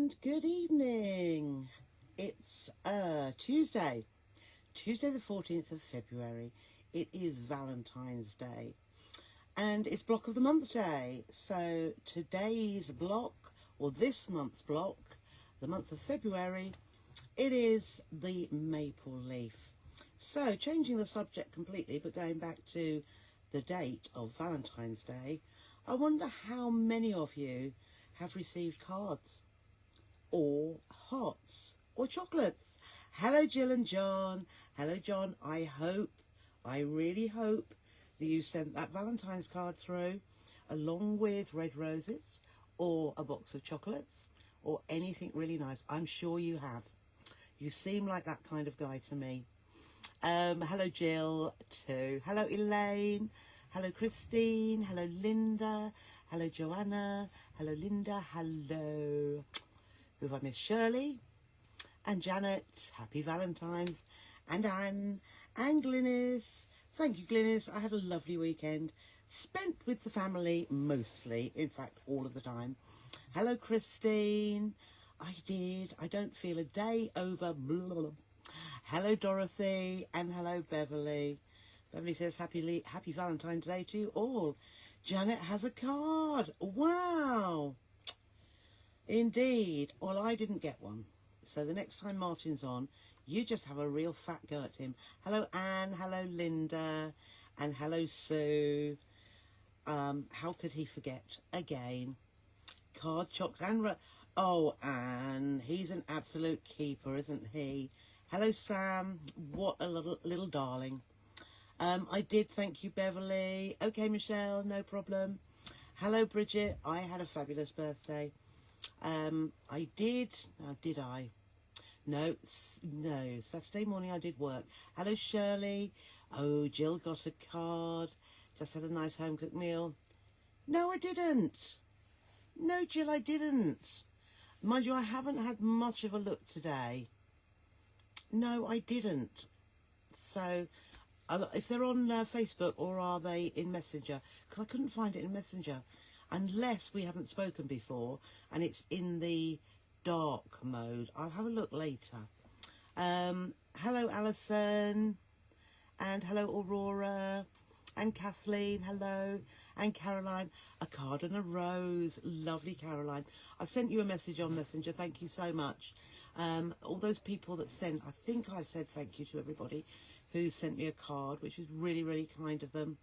and good evening. It's Tuesday the 14th of February. It is Valentine's Day and it's block of the month day. So today's block, or this month's block, the month of February, it is the maple leaf. So changing the subject completely, but going back to the date of Valentine's Day, I wonder how many of you have received cards or hearts or chocolates. Hello Jill and John. Hello John. I really hope that you sent that Valentine's card through along with red roses or a box of chocolates or anything really nice. I'm sure you have. You seem like that kind of guy to me. Hello Jill too. Hello Elaine. Hello Christine. Hello Linda. Hello Joanna. Hello Linda. Hello. Who have I missed? Shirley and Janet. Happy Valentine's. And Anne and Glynis. Thank you, Glynis. I had a lovely weekend spent with the family mostly. In fact, all of the time. Hello Christine. I did. I don't feel a day over. Blah, blah, blah. Hello Dorothy and hello Beverly. Beverly says happy Valentine's Day to you all. Janet has a card. Wow. Indeed. Well, I didn't get one. So the next time Martin's on, you just have a real fat go at him. Hello Anne. Hello Linda. And hello Sue. How could he forget again? Card, chocks and... Oh, Anne. He's an absolute keeper, isn't he? Hello Sam. What a little darling. I did, thank you Beverly. Okay Michelle, no problem. Hello Bridget, I had a fabulous birthday. I did, oh, did I? No, Saturday morning I did work. Hello Shirley. Oh, Jill got a card. Just had a nice home cooked meal. No, I didn't. No, Jill, I didn't. Mind you, I haven't had much of a look today. No, I didn't. So... if they're on Facebook or are they in Messenger? Because I couldn't find it in Messenger. Unless we haven't spoken before and it's in the dark mode. I'll have a look later. Hello Alison. And hello Aurora. And Kathleen, hello. And Caroline. A card and a rose. Lovely Caroline. I sent you a message on Messenger. Thank you so much. All those people that sent, I think I've said thank you to everybody who sent me a card, which is really, really kind of them,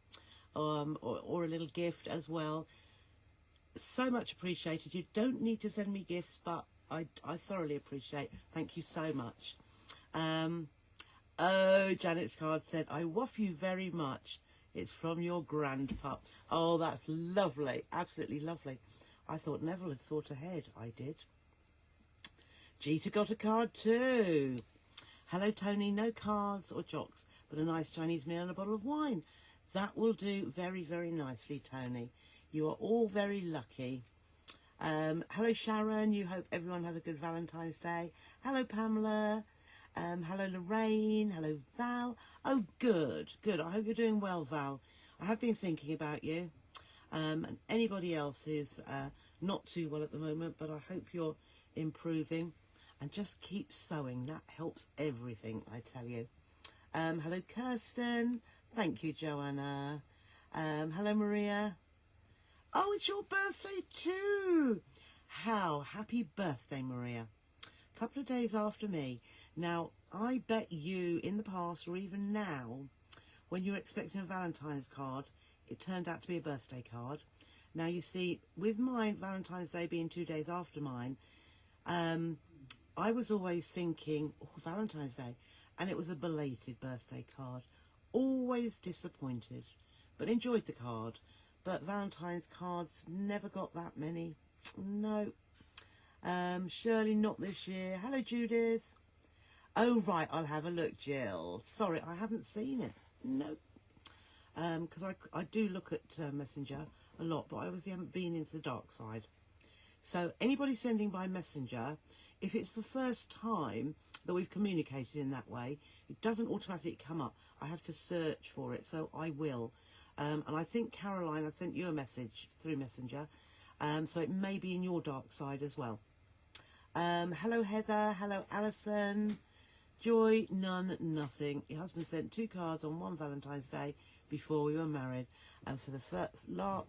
or a little gift as well. So much appreciated. You don't need to send me gifts, but I thoroughly appreciate. Thank you so much. Oh, Janet's card said, I waff you very much. It's from your grandpa. Oh, that's lovely. Absolutely lovely. I thought Neville had thought ahead. I did. Gita got a card too. Hello, Tony. No cards or chocks, but a nice Chinese meal and a bottle of wine. That will do very, very nicely, Tony. You are all very lucky. Hello, Sharon. You hope everyone has a good Valentine's Day. Hello, Pamela. Hello, Lorraine. Hello, Val. Oh, good, good. I hope you're doing well, Val. I have been thinking about you. And anybody else who's not too well at the moment, but I hope you're improving. And just keep sewing. That helps everything, I tell you. Hello, Kirsten. Thank you, Joanna. Hello, Maria. Oh, it's your birthday too. How? Happy birthday, Maria. A couple of days after me. Now, I bet you in the past or even now, when you're expecting a Valentine's card, it turned out to be a birthday card. Now, you see, with mine, Valentine's Day being 2 days after mine, I was always thinking, oh, Valentine's Day, and it was a belated birthday card. Always disappointed, but enjoyed the card. But Valentine's cards, never got that many. No. Shirley, not this year. Hello, Judith. Oh, right, I'll have a look, Jill. Sorry, I haven't seen it. No. Because I do look at Messenger a lot, but I obviously haven't been into the dark side. So anybody sending by Messenger, if it's the first time that we've communicated in that way, it doesn't automatically come up. I have to search for it, so I will. And I think, Caroline, I sent you a message through Messenger, so it may be in your dark side as well. Hello Heather, hello Alison. Joy, none, nothing. Your husband sent 2 cards on one Valentine's Day before we were married, and for the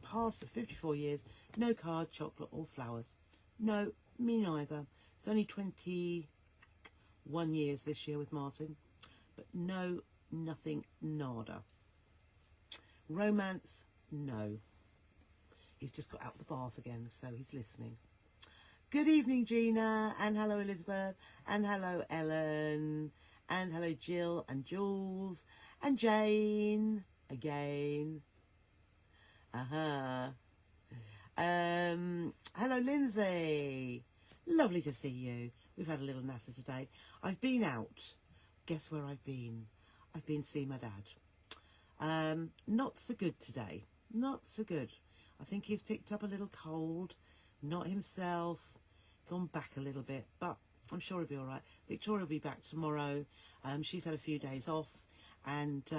past 54 years, no card, chocolate or flowers. No, me neither. It's only 21 years this year with Martin, but no, nothing, nada. Romance, no. He's just got out the bath again, so he's listening. Good evening, Gina, and hello, Elizabeth, and hello, Ellen, and hello, Jill, and Jules, and Jane, again. Hello, Lindsay. Lovely to see you. We've had a little natter today. I've been out. Guess where I've been? I've been seeing my dad. Not so good today. Not so good. I think he's picked up a little cold. Not himself. Gone back a little bit, but I'm sure he'll be all right. Victoria will be back tomorrow. She's had a few days off, and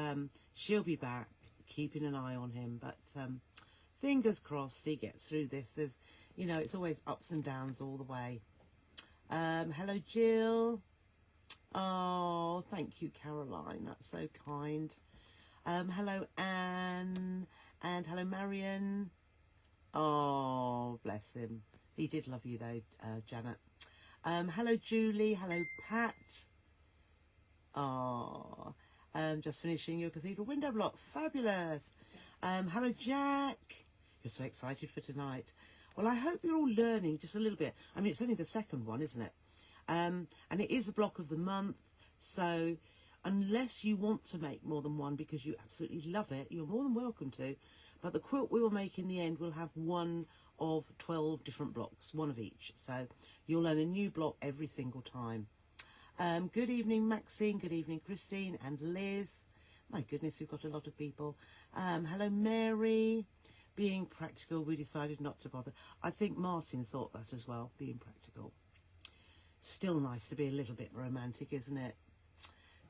she'll be back, keeping an eye on him. But fingers crossed he gets through this. There's, you know, it's always ups and downs all the way. Hello, Jill. Oh, thank you, Caroline. That's so kind. Hello, Anne, and hello, Marion. Oh, bless him. He did love you though, Janet. Hello, Julie. Hello, Pat. Oh, just finishing your cathedral window block. Fabulous. Hello, Jack. You're so excited for tonight. Well, I hope you're all learning just a little bit. I mean, it's only the second one, isn't it? And it is the block of the month. So unless you want to make more than one because you absolutely love it, you're more than welcome to. But the quilt we will make in the end will have one of 12 different blocks, one of each. So you'll learn a new block every single time. Good evening, Maxine. Good evening, Christine and Liz. My goodness, we've got a lot of people. Hello, Mary. Being practical, we decided not to bother. I think Martin thought that as well, being practical. Still nice to be a little bit romantic, isn't it?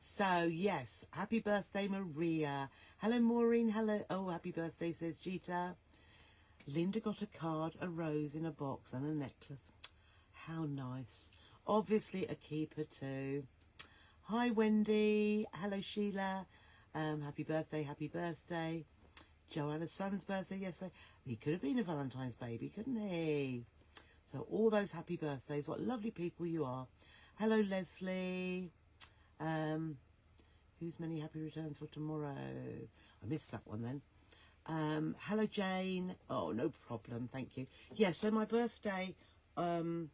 So, yes, happy birthday, Maria. Hello, Maureen. Hello. Oh, happy birthday, says Gita. Linda got a card, a rose in a box and a necklace. How nice. Obviously a keeper too. Hi, Wendy. Hello, Sheila. Happy birthday, happy birthday. Joanna's son's birthday yesterday. He could have been a Valentine's baby, couldn't he? So all those happy birthdays. What lovely people you are. Hello, Leslie. Who's many happy returns for tomorrow? I missed that one then. Hello, Jane. Oh, no problem. Thank you. Yes, so my birthday, what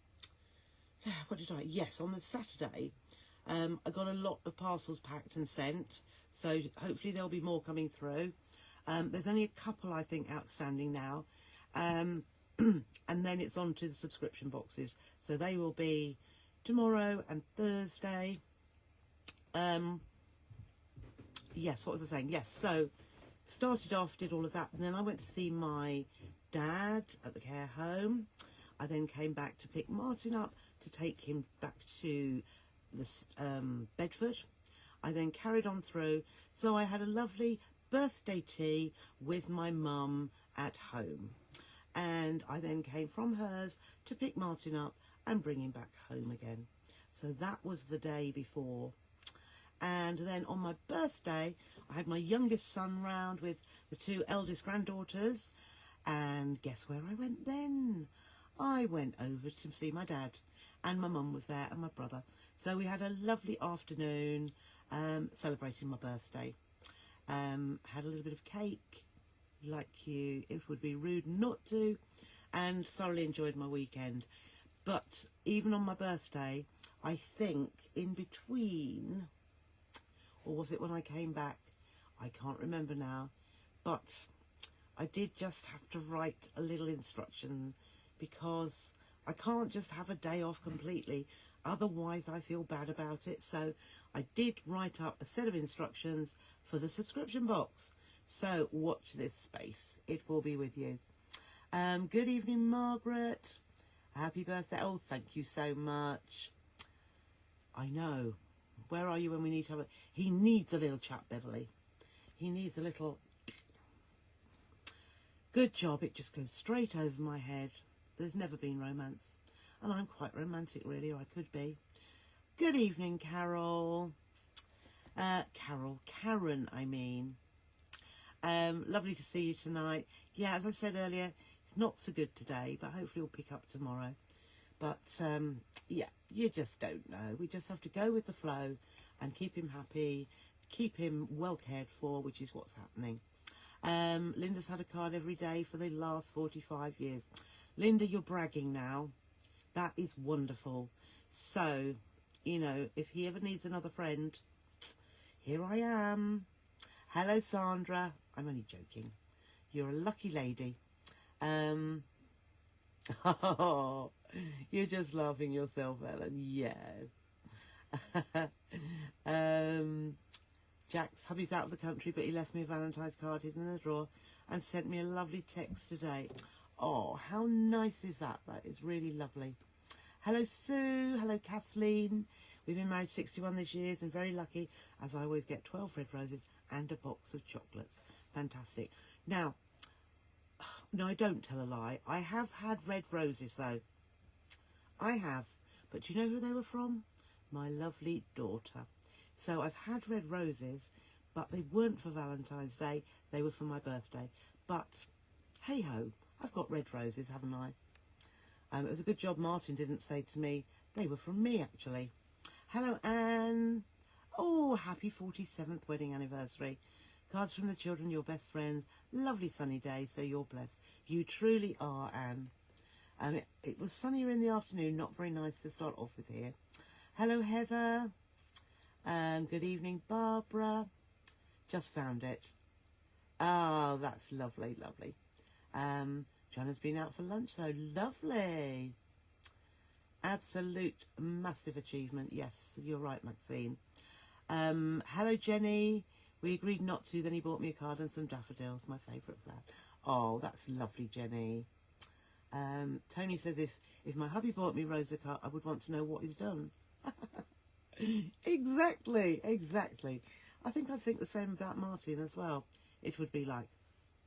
did I? Yes, on the Saturday, I got a lot of parcels packed and sent. So hopefully there'll be more coming through. There's only a couple, I think, outstanding now. And then it's on to the subscription boxes. So they will be tomorrow and Thursday. Yes, what was I saying? Yes, so started off, did all of that, and then I went to see my dad at the care home. I then came back to pick Martin up to take him back to this Bedford. I then carried on through, so I had a lovely birthday tea with my mum at home, and I then came from hers to pick Martin up and bring him back home again. So that was the day before. And then on my birthday, I had my youngest son round with the 2 eldest granddaughters. And guess where I went then? I went over to see my dad. And my mum was there and my brother. So we had a lovely afternoon celebrating my birthday. Had a little bit of cake, like you. It would be rude not to. And thoroughly enjoyed my weekend. But even on my birthday, I think in between... or was it when I came back? I can't remember now. But I did just have to write a little instruction because I can't just have a day off completely. Otherwise, I feel bad about it. So I did write up a set of instructions for the subscription box. So watch this space. It will be with you. Good evening, Margaret. Happy birthday. Oh, thank you so much. I know. Where are you when we need to have it? He needs a little chat, Beverly. He needs a little... Good job. It just goes straight over my head. There's never been romance. And I'm quite romantic, really, or I could be. Good evening, Carol. Karen, I mean. Lovely to see you tonight. Yeah, as I said earlier, it's not so good today, but hopefully we'll pick up tomorrow. But, yeah, you just don't know. We just have to go with the flow and keep him happy, keep him well cared for, which is what's happening. Linda's had a card every day for the last 45 years. Linda, you're bragging now. That is wonderful. So, you know, if he ever needs another friend, here I am. Hello, Sandra. I'm only joking. You're a lucky lady. Oh, you're just laughing yourself, Ellen. Yes. Jack's hubby's out of the country, but he left me a Valentine's card hidden in the drawer and sent me a lovely text today. Oh, how nice is that? That is really lovely. Hello, Sue. Hello, Kathleen. We've been married 61 this year and very lucky, as I always get 12 red roses and a box of chocolates. Fantastic. Now, no, I don't tell a lie. I have had red roses, though. I have. But do you know who they were from? My lovely daughter. So I've had red roses, but they weren't for Valentine's Day. They were for my birthday. But, hey-ho, I've got red roses, haven't I? It was a good job Martin didn't say to me, they were from me, actually. Hello, Anne. Oh, happy 47th wedding anniversary. Cards from the children, your best friends. Lovely sunny day, so you're blessed. You truly are, Anne. It was sunnier in the afternoon, not very nice to start off with here. Hello, Heather. Good evening, Barbara. Just found it. Oh, that's lovely, lovely. John has been out for lunch, though. Lovely. Absolute massive achievement. Yes, you're right, Maxine. Hello, Jenny. We agreed not to, then he bought me a card and some daffodils, my favourite flower. Oh, that's lovely, Jenny. Tony says if my hubby bought me Rosa card, I would want to know what he's done. Exactly. I think I'd think the same about Martin as well. It would be like,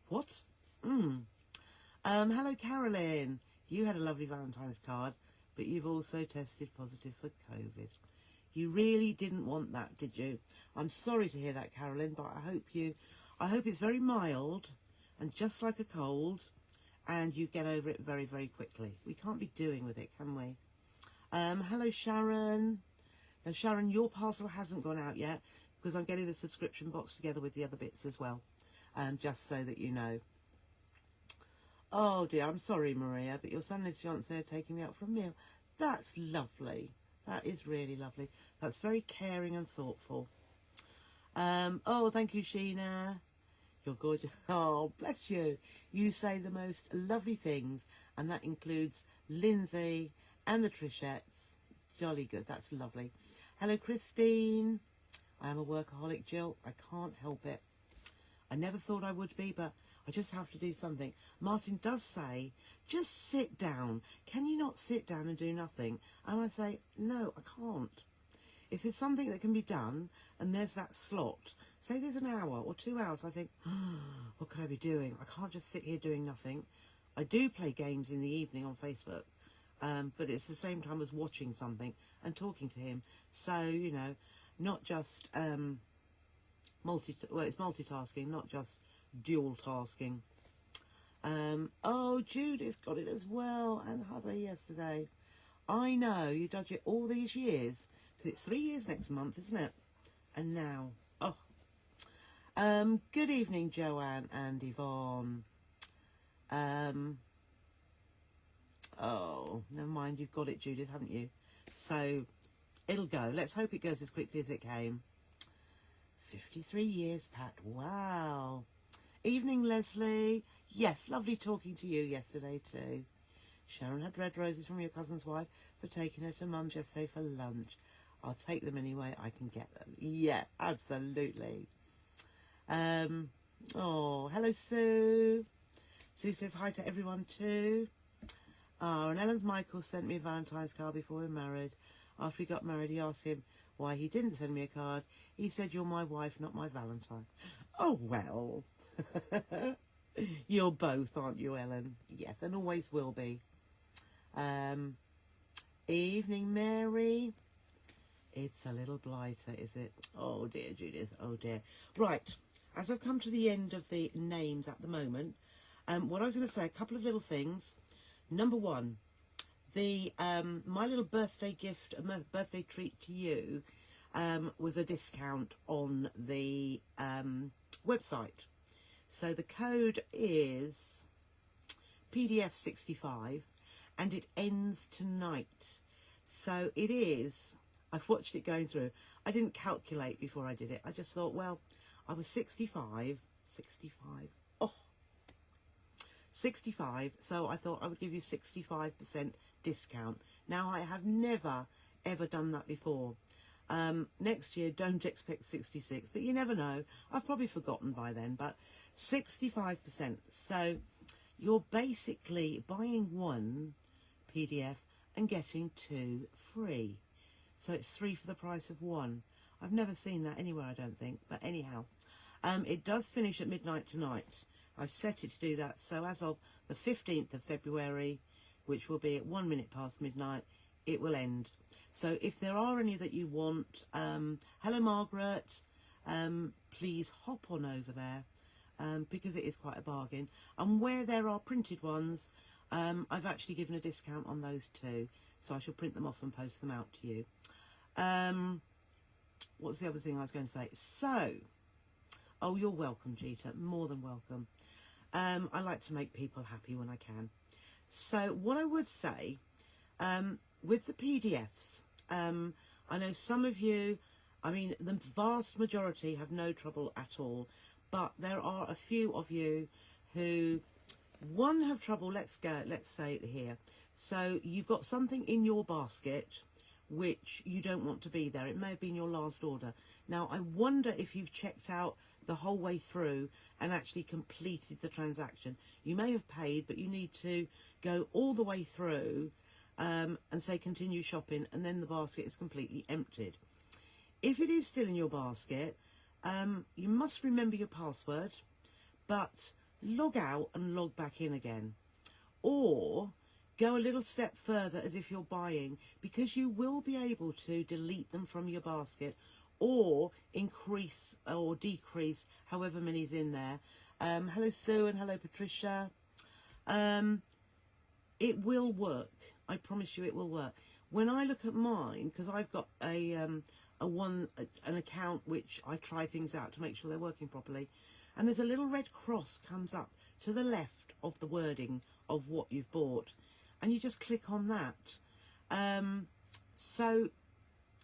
what? Hello, Carolyn. You had a lovely Valentine's card, but you've also tested positive for COVID. You really didn't want that, did you? I'm sorry to hear that, Carolyn, but I hope it's very mild and just like a cold, and you get over it very, very quickly. We can't be doing with it, can we? Hello, Sharon. Now, Sharon, your parcel hasn't gone out yet because I'm getting the subscription box together with the other bits as well, just so that you know. Oh, dear, I'm sorry, Maria, but your son and his fiancée are taking me out for a meal. That's lovely. That is really lovely. That's very caring and thoughtful. Oh, thank you, Sheena. You're gorgeous. Oh, bless you. You say the most lovely things, and that includes Lindsay and the Trishettes. Jolly good. That's lovely. Hello, Christine. I am a workaholic, Jill. I can't help it. I never thought I would be, but I just have to do something. Martin does say, just sit down. Can you not sit down and do nothing? And I say, no, I can't. If there's something that can be done and there's that slot, say there's an hour or 2 hours, I think, oh, what could I be doing? I can't just sit here doing nothing. I do play games in the evening on Facebook, but it's the same time as watching something and talking to him. So, you know, not just it's multitasking, not just dual tasking. Oh, Judith got it as well, and hubby yesterday. I know, you dodge it all these years, because it's 3 years next month, isn't it? And now, oh. Good evening, Joanne and Yvonne. Oh, never mind, you've got it, Judith, haven't you? So, it'll go. Let's hope it goes as quickly as it came. 53 years, Pat. Wow. Evening, Leslie. Yes, lovely talking to you yesterday too. Sharon had red roses from your cousin's wife for taking her to Mum's yesterday for lunch. I'll take them anyway I can get them. Yeah, absolutely. Oh, hello, Sue. Sue says hi to everyone too. Oh, and Ellen's Michael sent me a Valentine's card before we were married. After we got married, he asked him why he didn't send me a card. He said, you're my wife, not my Valentine. Oh, well. You're both, aren't you, Ellen? Yes, and always will be. Evening, Mary. It's a little blighter, is it? Oh dear, Judith, oh dear. Right, as I've come to the end of the names at the moment, what I was going to say, a couple of little things. Number one, the my little birthday gift, a birthday treat to you, was a discount on the website. So the code is PDF 65 and it ends tonight. So it is, I've watched it going through. I didn't calculate before I did it. I just thought, well, I was 65, oh, 65. So I thought I would give you 65% discount. Now, I have never, ever done that before. Next year, don't expect 66, but you never know. I've probably forgotten by then, but 65%. So you're basically buying one PDF and getting 2 free. So it's 3 for the price of 1. I've never seen that anywhere, I don't think. But anyhow, it does finish at midnight tonight. I've set it to do that. So as of the 15th of February, which will be at 1 minute past midnight, it will end. So if there are any that you want, hello Margaret, please hop on over there, because it is quite a bargain. And where there are printed ones, I've actually given a discount on those too. So I shall print them off and post them out to you. What's the other thing I was going to say? So, oh, you're welcome, Jeeta. More than welcome. I like to make people happy when I can. So what I would say, with the PDFs, I know some of you, I mean, the vast majority have no trouble at all. But there are a few of you who, one, have trouble, let's say it here. So you've got something in your basket which you don't want to be there. It may have been your last order. Now, I wonder if you've checked out the whole way through and actually completed the transaction. You may have paid, but you need to go all the way through and say continue shopping, and then the basket is completely emptied. If it is still in your basket, you must remember your password, but log out and log back in again. Or go a little step further as if you're buying, because you will be able to delete them from your basket or increase or decrease however many's in there. Hello Sue and hello Patricia. It will work. I promise you it will work. When I look at mine, because I've got an account which I try things out to make sure they're working properly, and there's a little red cross comes up to the left of the wording of what you've bought, and you just click on that. So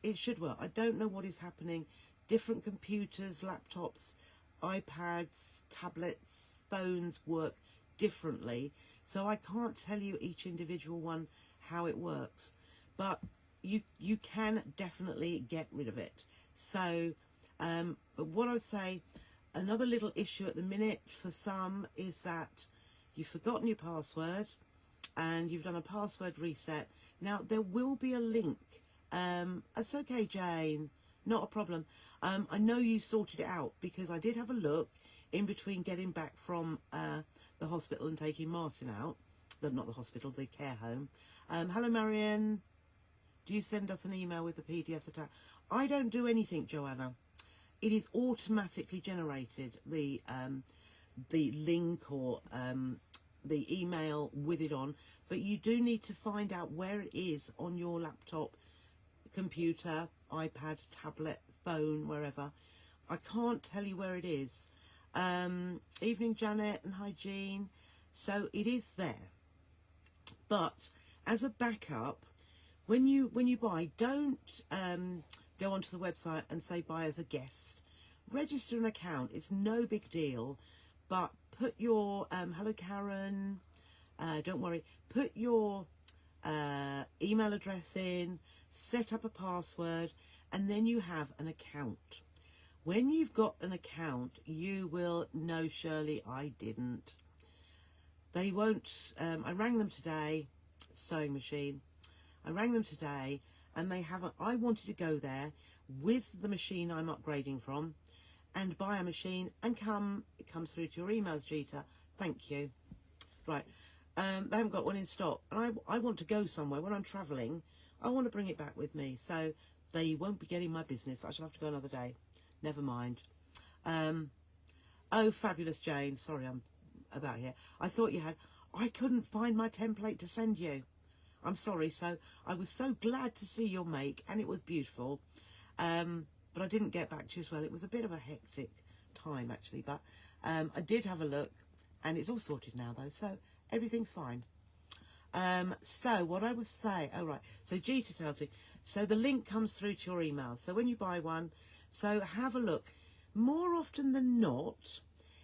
it should work. I don't know what is happening. Different computers, laptops, iPads, tablets, phones work differently, so I can't tell you each individual one how it works, but you can definitely get rid of it. So but what I would say, another little issue at the minute for some is that you've forgotten your password and you've done a password reset. Now there will be a link. It's okay, Jane, not a problem. I know you sorted it out because I did have a look in between getting back from the hospital and taking Martin out. Not the hospital, the care home. Hello Marion, do you send us an email with the PDFs attached? I don't do anything, Joanna. It is automatically generated, the link or the email with it on, but you do need to find out where it is on your laptop, computer, iPad, tablet, phone, wherever. I can't tell you where it is. Evening Janet and hi Jean. So it is there, but as a backup, when you buy, don't go onto the website and say buy as a guest. Register an account. It's no big deal, but put your hello Karen, don't worry, put your email address in, set up a password, and then you have an account. When you've got an account, you will know, Shirley, I didn't. They won't, I rang them today, sewing machine. I rang them today and they haven't. I wanted to go there with the machine I'm upgrading from and buy a machine and it comes through to your emails, Jeeta. Thank you. Right. They haven't got one in stock. And I want to go somewhere. When I'm travelling, I want to bring it back with me, so they won't be getting my business. I shall have to go another day. Never mind. Oh, fabulous, Jane. Sorry, I'm about here. I thought you had. I couldn't find my template to send you. I'm sorry. So I was so glad to see your make, and it was beautiful. But I didn't get back to you as well. It was a bit of a hectic time, actually. But I did have a look, and it's all sorted now, though. So everything's fine. So what I was saying, oh right, so Gita tells me, so the link comes through to your email. So when you buy one, so have a look. More often than not,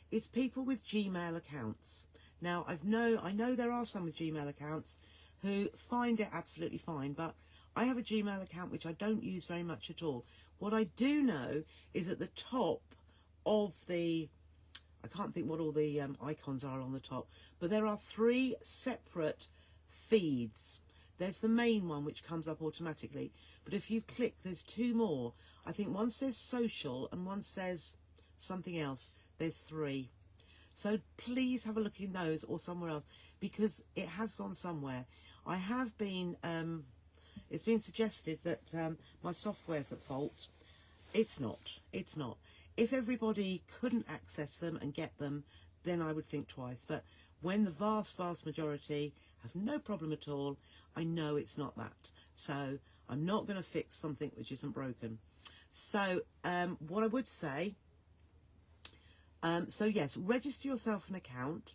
it's people with Gmail accounts. Now I know there are some with Gmail accounts who find it absolutely fine, but I have a Gmail account which I don't use very much at all. What I do know is at the top of the, I can't think what all the icons are on the top, but there are 3 separate feeds. There's the main one which comes up automatically, but if you click, there's 2 more. I think one says social and one says something else. There's 3. So please have a look in those or somewhere else, because it has gone somewhere. I have been, it's been suggested that my software's at fault. It's not. It's not. If everybody couldn't access them and get them, then I would think twice. But when the vast, vast majority have no problem at all, I know it's not that. So I'm not going to fix something which isn't broken. So what I would say, so yes, register yourself an account.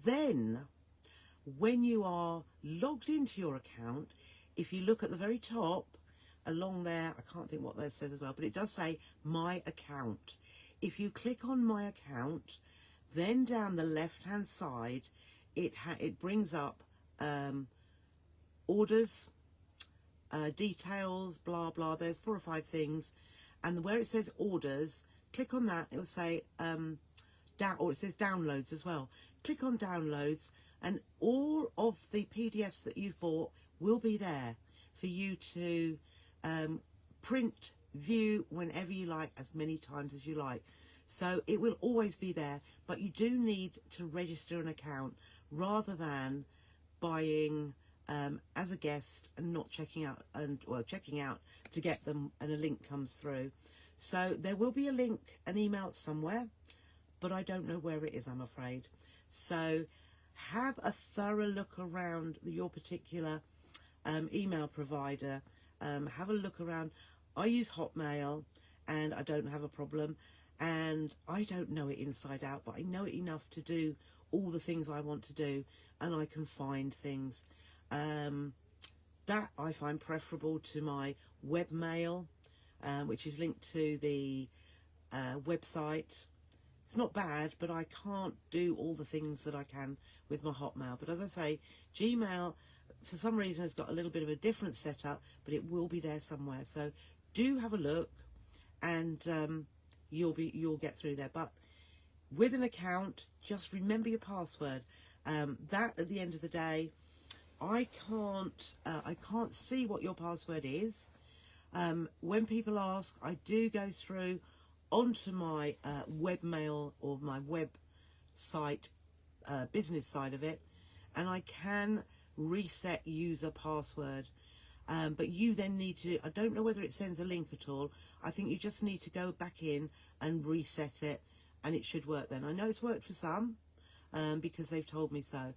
Then when you are logged into your account, if you look at the very top, along there, I can't think what that says as well, but it does say my account. If you click on my account, then down the left hand side, it brings up orders, details, blah blah. There's 4 or 5 things, and where it says orders, click on that. It will say or it says downloads as well. Click on downloads, and all of the PDFs that you've bought will be there for you to print, view whenever you like, as many times as you like. So it will always be there, but you do need to register an account rather than buying as a guest and not checking out, and checking out to get them and a link comes through. So there will be a link, an email somewhere, but I don't know where it is, I'm afraid. So have a thorough look around your particular email provider. Have a look around. I use Hotmail and I don't have a problem, and I don't know it inside out, but I know it enough to do all the things I want to do, and I can find things that I find preferable to my webmail, which is linked to the website. It's not bad, but I can't do all the things that I can with my Hotmail. But as I say, Gmail for some reason has got a little bit of a different setup, but it will be there somewhere. So do have a look, and you'll get through there. But with an account, just remember your password. That at the end of the day, I can't see what your password is. When people ask, I do go through onto my webmail or my website business side of it, and I can reset user password, but you then need to, I don't know whether it sends a link at all. I think you just need to go back in and reset it, and it should work then. I know it's worked for some because they've told me so,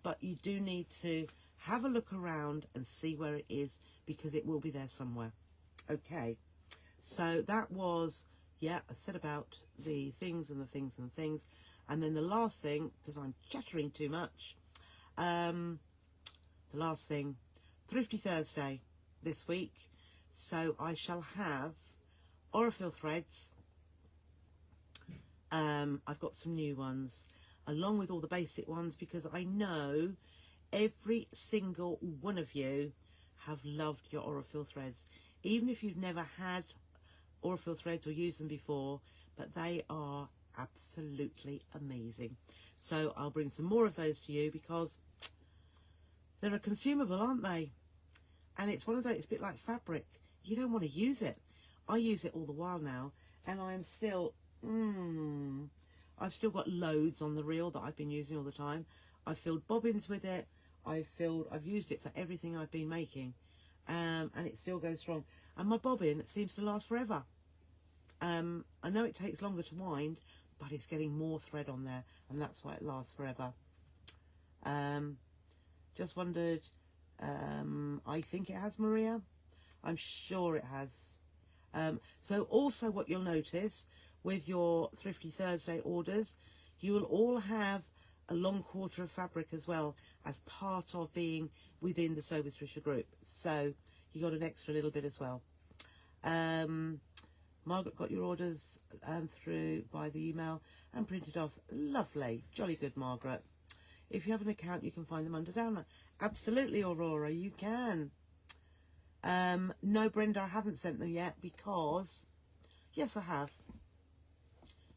but you do need to have a look around and see where it is, because it will be there somewhere. Okay, so that was, yeah, I said about the things and the things and the things. And then the last thing, because I'm chattering too much, the last thing, Thrifty Thursday this week. So I shall have Orifil threads. I've got some new ones, along with all the basic ones, because I know every single one of you have loved your Orifil threads. Even if you've never had Orifil threads or used them before, but they are absolutely amazing. So I'll bring some more of those to you, because they're a consumable, aren't they? And it's one of those, it's a bit like fabric. You don't want to use it. I use it all the while now, and I'm still, I've still got loads on the reel that I've been using all the time. I've filled bobbins with it. I've used it for everything I've been making. and it still goes strong. And my bobbin seems to last forever. I know it takes longer to wind, but it's getting more thread on there, and that's why it lasts forever. Just wondered, I think it has, Maria. I'm sure it has. So also what you'll notice with your Thrifty Thursday orders, you will all have a long quarter of fabric as well as part of being within the Sew with Trisha group. So you got an extra little bit as well. Margaret got your orders through by the email and printed off. Lovely. Jolly good, Margaret. If you have an account, you can find them under download. Absolutely, Aurora, you can. No, Brenda, I haven't sent them yet because... Yes, I have.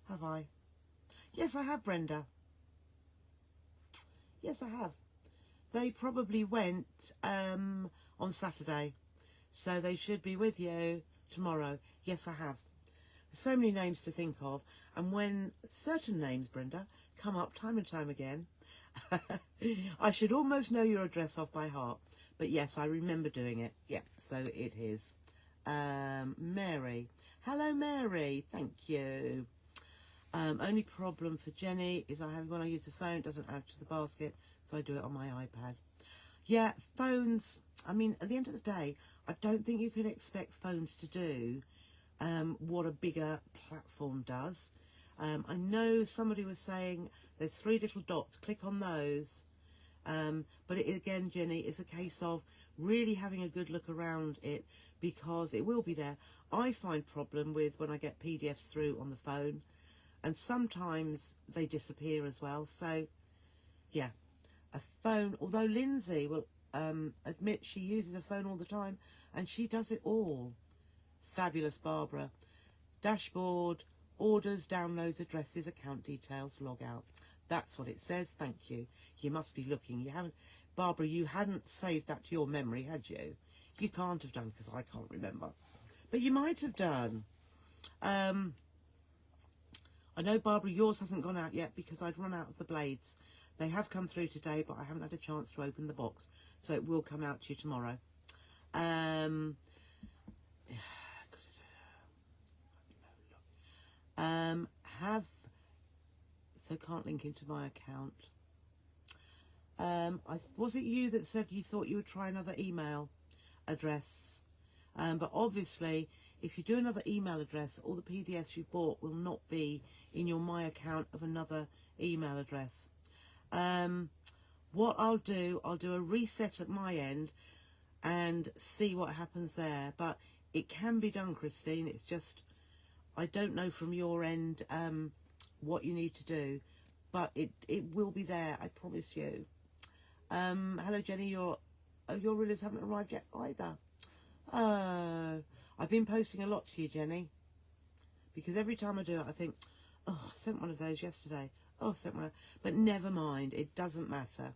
Have I? Yes, I have, Brenda. Yes, I have. They probably went on Saturday. So they should be with you tomorrow. Yes, I have. So many names to think of. And when certain names, Brenda, come up time and time again, I should almost know your address off by heart. But yes, I remember doing it. Yeah, so it is. Mary. Hello, Mary. Thank you. Only problem for Jenny is when I use the phone, it doesn't add to the basket, so I do it on my iPad. Yeah, phones, I mean, at the end of the day, I don't think you can expect phones to do what a bigger platform does. I know somebody was saying there's 3 little dots, click on those. But again, Jenny, it's a case of really having a good look around it because it will be there. I find problem with when I get PDFs through on the phone, and sometimes they disappear as well. So, yeah, a phone, although Lindsay will admit she uses a phone all the time, and she does it all. Fabulous, Barbara. Dashboard, orders, downloads, addresses, account details, log out. That's what it says. Thank you. You must be looking. You haven't, Barbara, you hadn't saved that to your memory, had you? You can't have done because I can't remember. But you might have done. I know, Barbara, yours hasn't gone out yet because I'd run out of the blades. They have come through today, but I haven't had a chance to open the box. So it will come out to you tomorrow. So can't link into my account. Was it you that said you thought you would try another email address? But obviously, if you do another email address, all the PDFs you bought will not be in your My account of another email address. What I'll do a reset at my end and see what happens there. But it can be done, Christine. It's just, I don't know from your end what you need to do, but it will be there, I promise you. Hello, Jenny, your rulers haven't arrived yet either. I've been posting a lot to you, Jenny, because every time I do it, I think, oh, I sent one of those yesterday. Oh, I sent one. But never mind, it doesn't matter.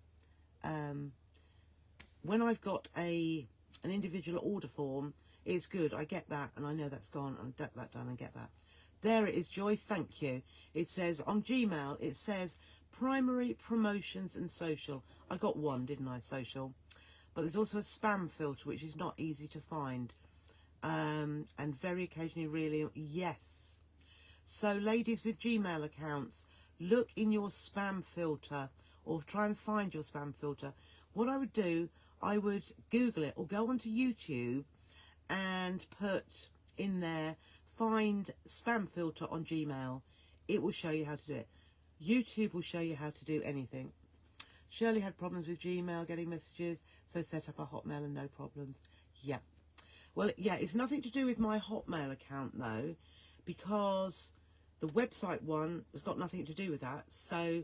When I've got an individual order form, it's good. I get that, and I know that's gone, and get that done, and get that. There it is, Joy. Thank you. It says on Gmail, it says primary, promotions, and social. I got one, didn't I? Social. But there's also a spam filter, which is not easy to find. And very occasionally, really, yes. So, ladies with Gmail accounts, look in your spam filter or try and find your spam filter. What I would do, I would Google it or go onto YouTube and put in there, find spam filter on Gmail. It will show you how to do it. YouTube will show you how to do anything. Shirley had problems with Gmail getting messages, so set up a Hotmail and no problems. Yeah. Well, yeah, it's nothing to do with my Hotmail account, though, because the website one has got nothing to do with that. So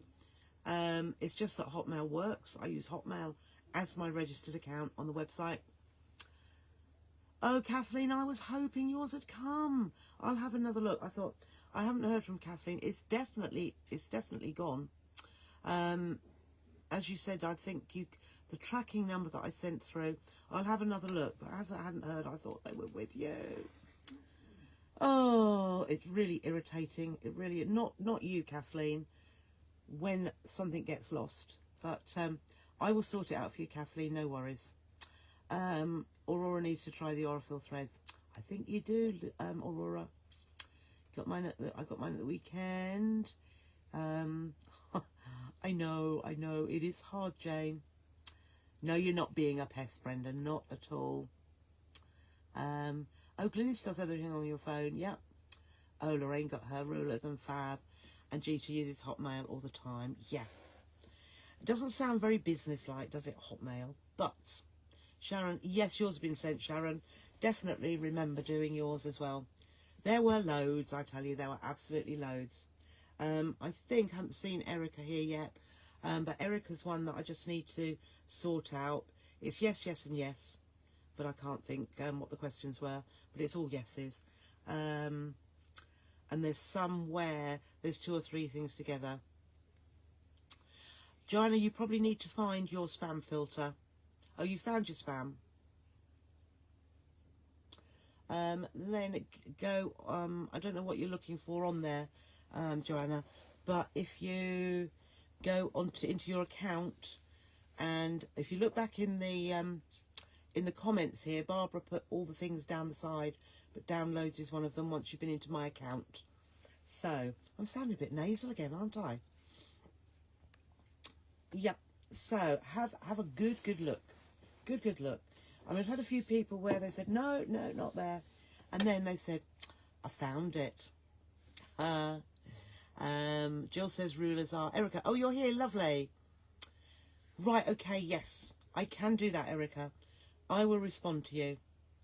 it's just that Hotmail works. I use Hotmail as my registered account on the website. Oh, Kathleen, I was hoping yours had come. I'll have another look. I thought, I haven't heard from Kathleen. It's definitely gone. As you said, I think the tracking number that I sent through, I'll have another look. But as I hadn't heard, I thought they were with you. Oh, it's really irritating. It really, not you, Kathleen, when something gets lost. But I will sort it out for you, Kathleen, no worries. Aurora needs to try the Aurifil threads. I think you do, Aurora. I got mine at the weekend. I know, it is hard, Jane. No, you're not being a pest, Brenda, not at all. Oh, Glynis does everything on your phone, yep. Oh, Lorraine got her rulers and fab, and Gita uses Hotmail all the time, yeah. It doesn't sound very business-like, does it, Hotmail? But, Sharon, yes, yours has been sent, Sharon. Definitely remember doing yours as well. There were loads, I tell you, there were absolutely loads. I haven't seen Erica here yet, but Erica's one that I just need to sort out. It's yes, yes, and yes, but I can't think what the questions were, but it's all yeses. And there's somewhere, there's 2 or 3 things together. Joanna, you probably need to find your spam filter. Oh, you found your spam. Then go, I don't know what you're looking for on there, Joanna, but if you go into your account, and if you look back in the comments here, Barbara put all the things down the side, but downloads is one of them once you've been into my account. So, I'm sounding a bit nasal again, aren't I? Yep, so have a good look. Good look. I mean, I've had a few people where they said, no, not there. And then they said, I found it. Jill says rulers are... Erica, oh, you're here, lovely. Right, okay, yes. I can do that, Erica. I will respond to you.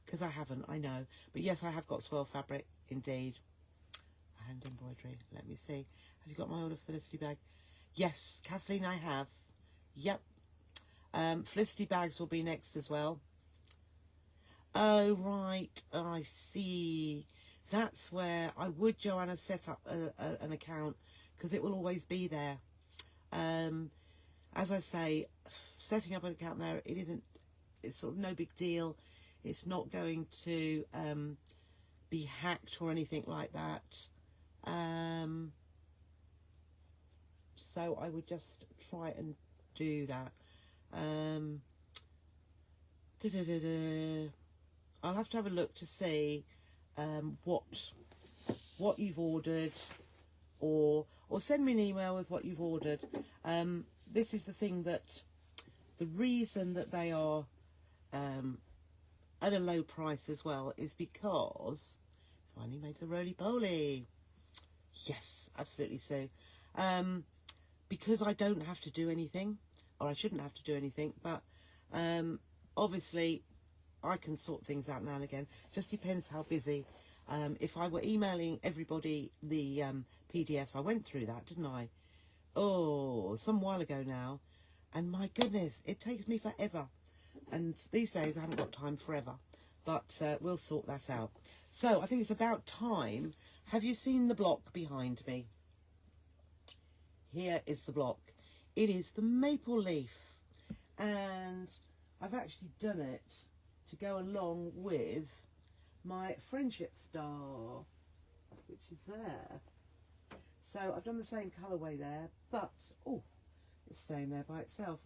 Because I haven't, I know. But yes, I have got swirl fabric, indeed. Hand embroidery. Let me see. Have you got my order for the Felicity bag? Yes, Kathleen, I have. Yep. Felicity bags will be next as well. Oh, right. Oh, I see. That's where I would, Joanna, set up an account, because it will always be there. As I say, setting up an account there, it's sort of no big deal. It's not going to be hacked or anything like that. So I would just try and do that. I'll have to have a look to see what you've ordered, or send me an email with what you've ordered. This is the thing, that the reason that they are at a low price as well is because finally made the roly-poly. Yes, absolutely so. Because I don't have to do anything, or I shouldn't have to do anything, but obviously I can sort things out now and again. Just depends how busy. If I were emailing everybody the PDFs, I went through that, didn't I? Oh, some while ago now. And my goodness, it takes me forever. And these days I haven't got time forever. But we'll sort that out. So I think it's about time. Have you seen the block behind me? Here is the block. It is the maple leaf. And I've actually done it to go along with my friendship star, which is there. So I've done the same colourway there, but, oh, it's staying there by itself.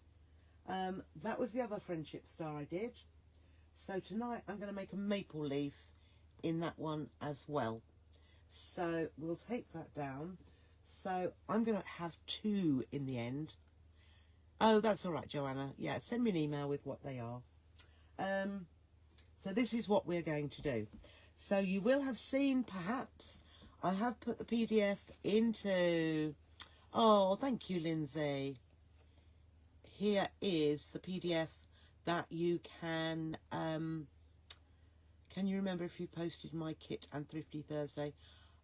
That was the other friendship star I did. So tonight I'm going to make a maple leaf in that one as well. So we'll take that down. So I'm going to have 2 in the end. Oh, that's all right, Joanna. Yeah, send me an email with what they are. So this is what we're going to do. So you will have seen, perhaps, I have put the PDF into... Oh, thank you, Lindsay. Here is the PDF that you can... Can you remember if you posted my kit and Thrifty Thursday?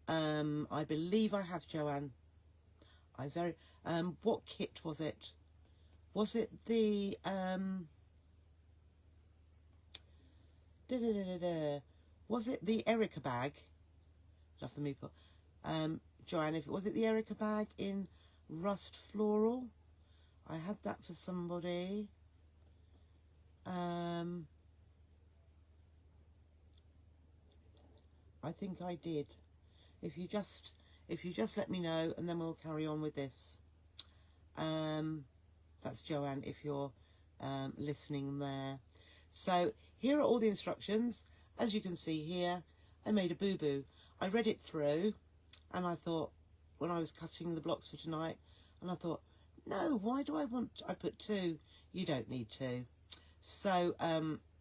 I believe I have, Joanne. What kit was it? Was it the... Was it the Erica bag? Love the meeple. Joanne, was it the Erica bag in Rust Floral? I had that for somebody. I think I did. If you just let me know, and then we'll carry on with this. That's Joanne, if you're listening there. So here are all the instructions. As you can see here, I made a boo-boo. I read it through, and I thought, when I was cutting the blocks for tonight, and I thought, no, why do I put 2? You don't need 2. So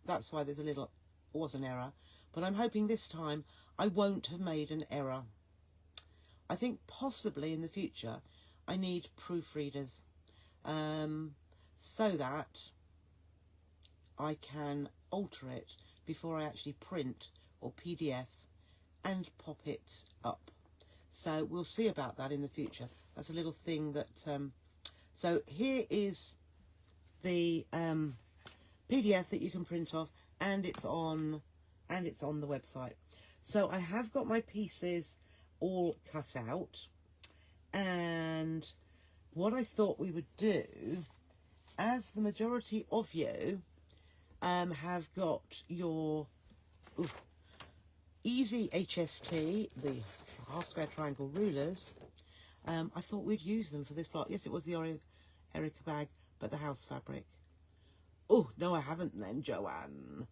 that's why there's was an error. But I'm hoping this time I won't have made an error. I think possibly in the future I need proofreaders so that I can alter it before I actually print or PDF and pop it up. So we'll see about that in the future. That's a little thing that... so here is the PDF that you can print off, and it's on the website. So I have got my pieces all cut out, and what I thought we would do, as the majority of you have got your easy HST, the half square triangle rulers, I thought we'd use them for this plot. Yes, it was the Erica bag, but the house fabric. Oh, no, I haven't then, Joanne.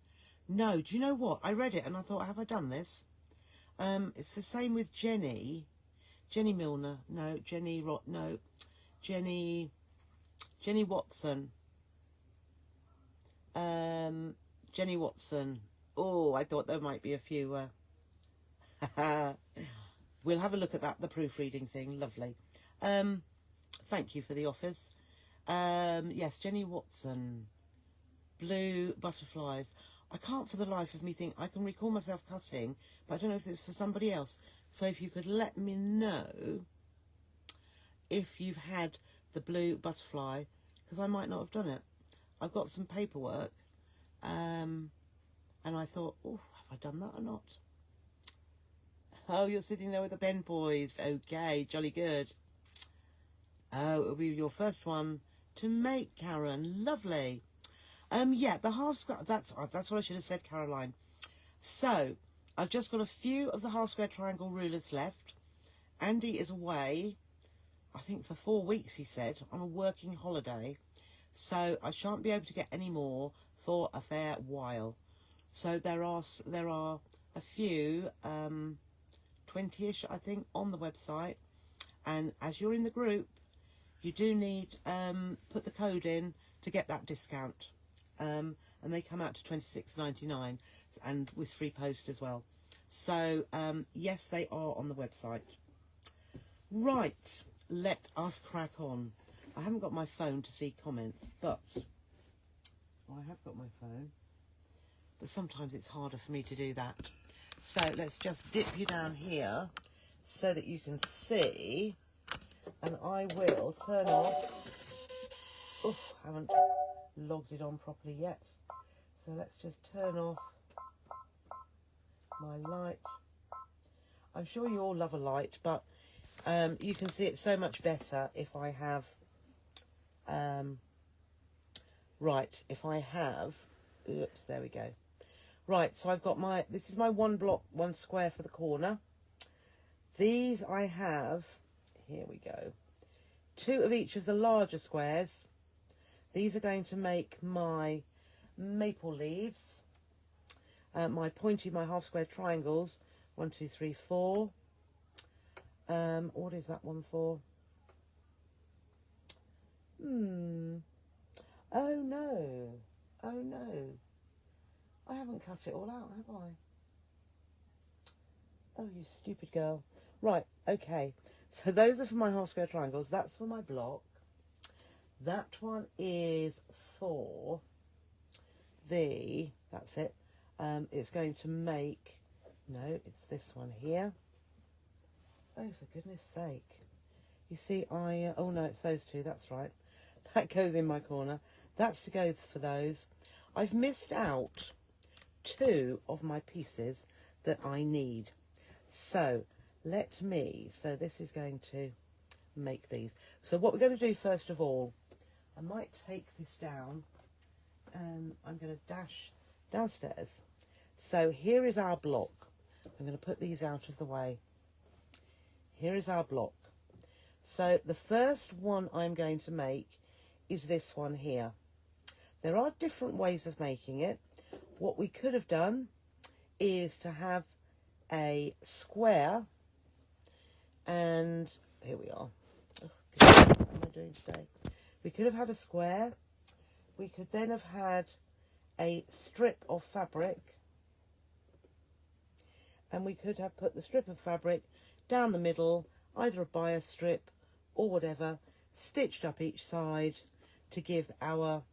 No, do you know what? I read it and I thought, have I done this? It's the same with Jenny Milner. No, Jenny Watson. Jenny Watson. Oh, I thought there might be a few. We'll have a look at that, the proofreading thing. Lovely. Thank you for the offers. Yes, Jenny Watson. Blue butterflies. I can't for the life of me think. I can recall myself cutting, but I don't know if it's for somebody else. So if you could let me know if you've had the blue butterfly, because I might not have done it. I've got some paperwork, and I thought, oh, have I done that or not? Oh, you're sitting there with the pen boys. Okay, jolly good. Oh, it'll be your first one to make, Karen. Lovely. Yeah, the half square, that's what I should have said, Caroline. So, I've just got a few of the half square triangle rulers left. Andy is away, I think for 4 weeks, he said, on a working holiday. So, I shan't be able to get any more for a fair while. So, there are a few, 20-ish, I think, on the website. And as you're in the group, you do need, put the code in to get that discount. And they come out to $26.99 and with free post as well. So, yes, they are on the website. Right, let us crack on. I haven't got my phone to see comments, but I have got my phone. But sometimes it's harder for me to do that. So let's just dip you down here so that you can see. And I will turn off. Oof, haven't logged it on properly yet. So let's just turn off my light. I'm sure you all love a light, but you can see it so much better if I have oops, there we go. Right, so I've got this is my 1 block 1 square for the corner. These I have, here we go, 2 of each of the larger squares. These are going to make my maple leaves, my half square triangles. 1, 2, 3, 4. What is that one for? Oh no, I haven't cut it all out, have I? Oh, you stupid girl. Right, okay, so those are for my half square triangles. That's for my block. That one is for that's it. It's going to make, no, it's this one here. Oh, for goodness sake. You see, oh no, it's those 2, that's right. That goes in my corner. That's to go for those. I've missed out 2 of my pieces that I need. So, so this is going to make these. So what we're going to do first of all, I might take this down and I'm going to dash downstairs. So here is our block. I'm going to put these out of the way. Here is our block. So the first one I'm going to make is this one here. There are different ways of making it, what we could have done is to have a square, and here we are. Oh, goodness, what am I doing today? We could have had a square. We could then have had a strip of fabric, and we could have put the strip of fabric down the middle, either a bias strip or whatever, stitched up each side to give our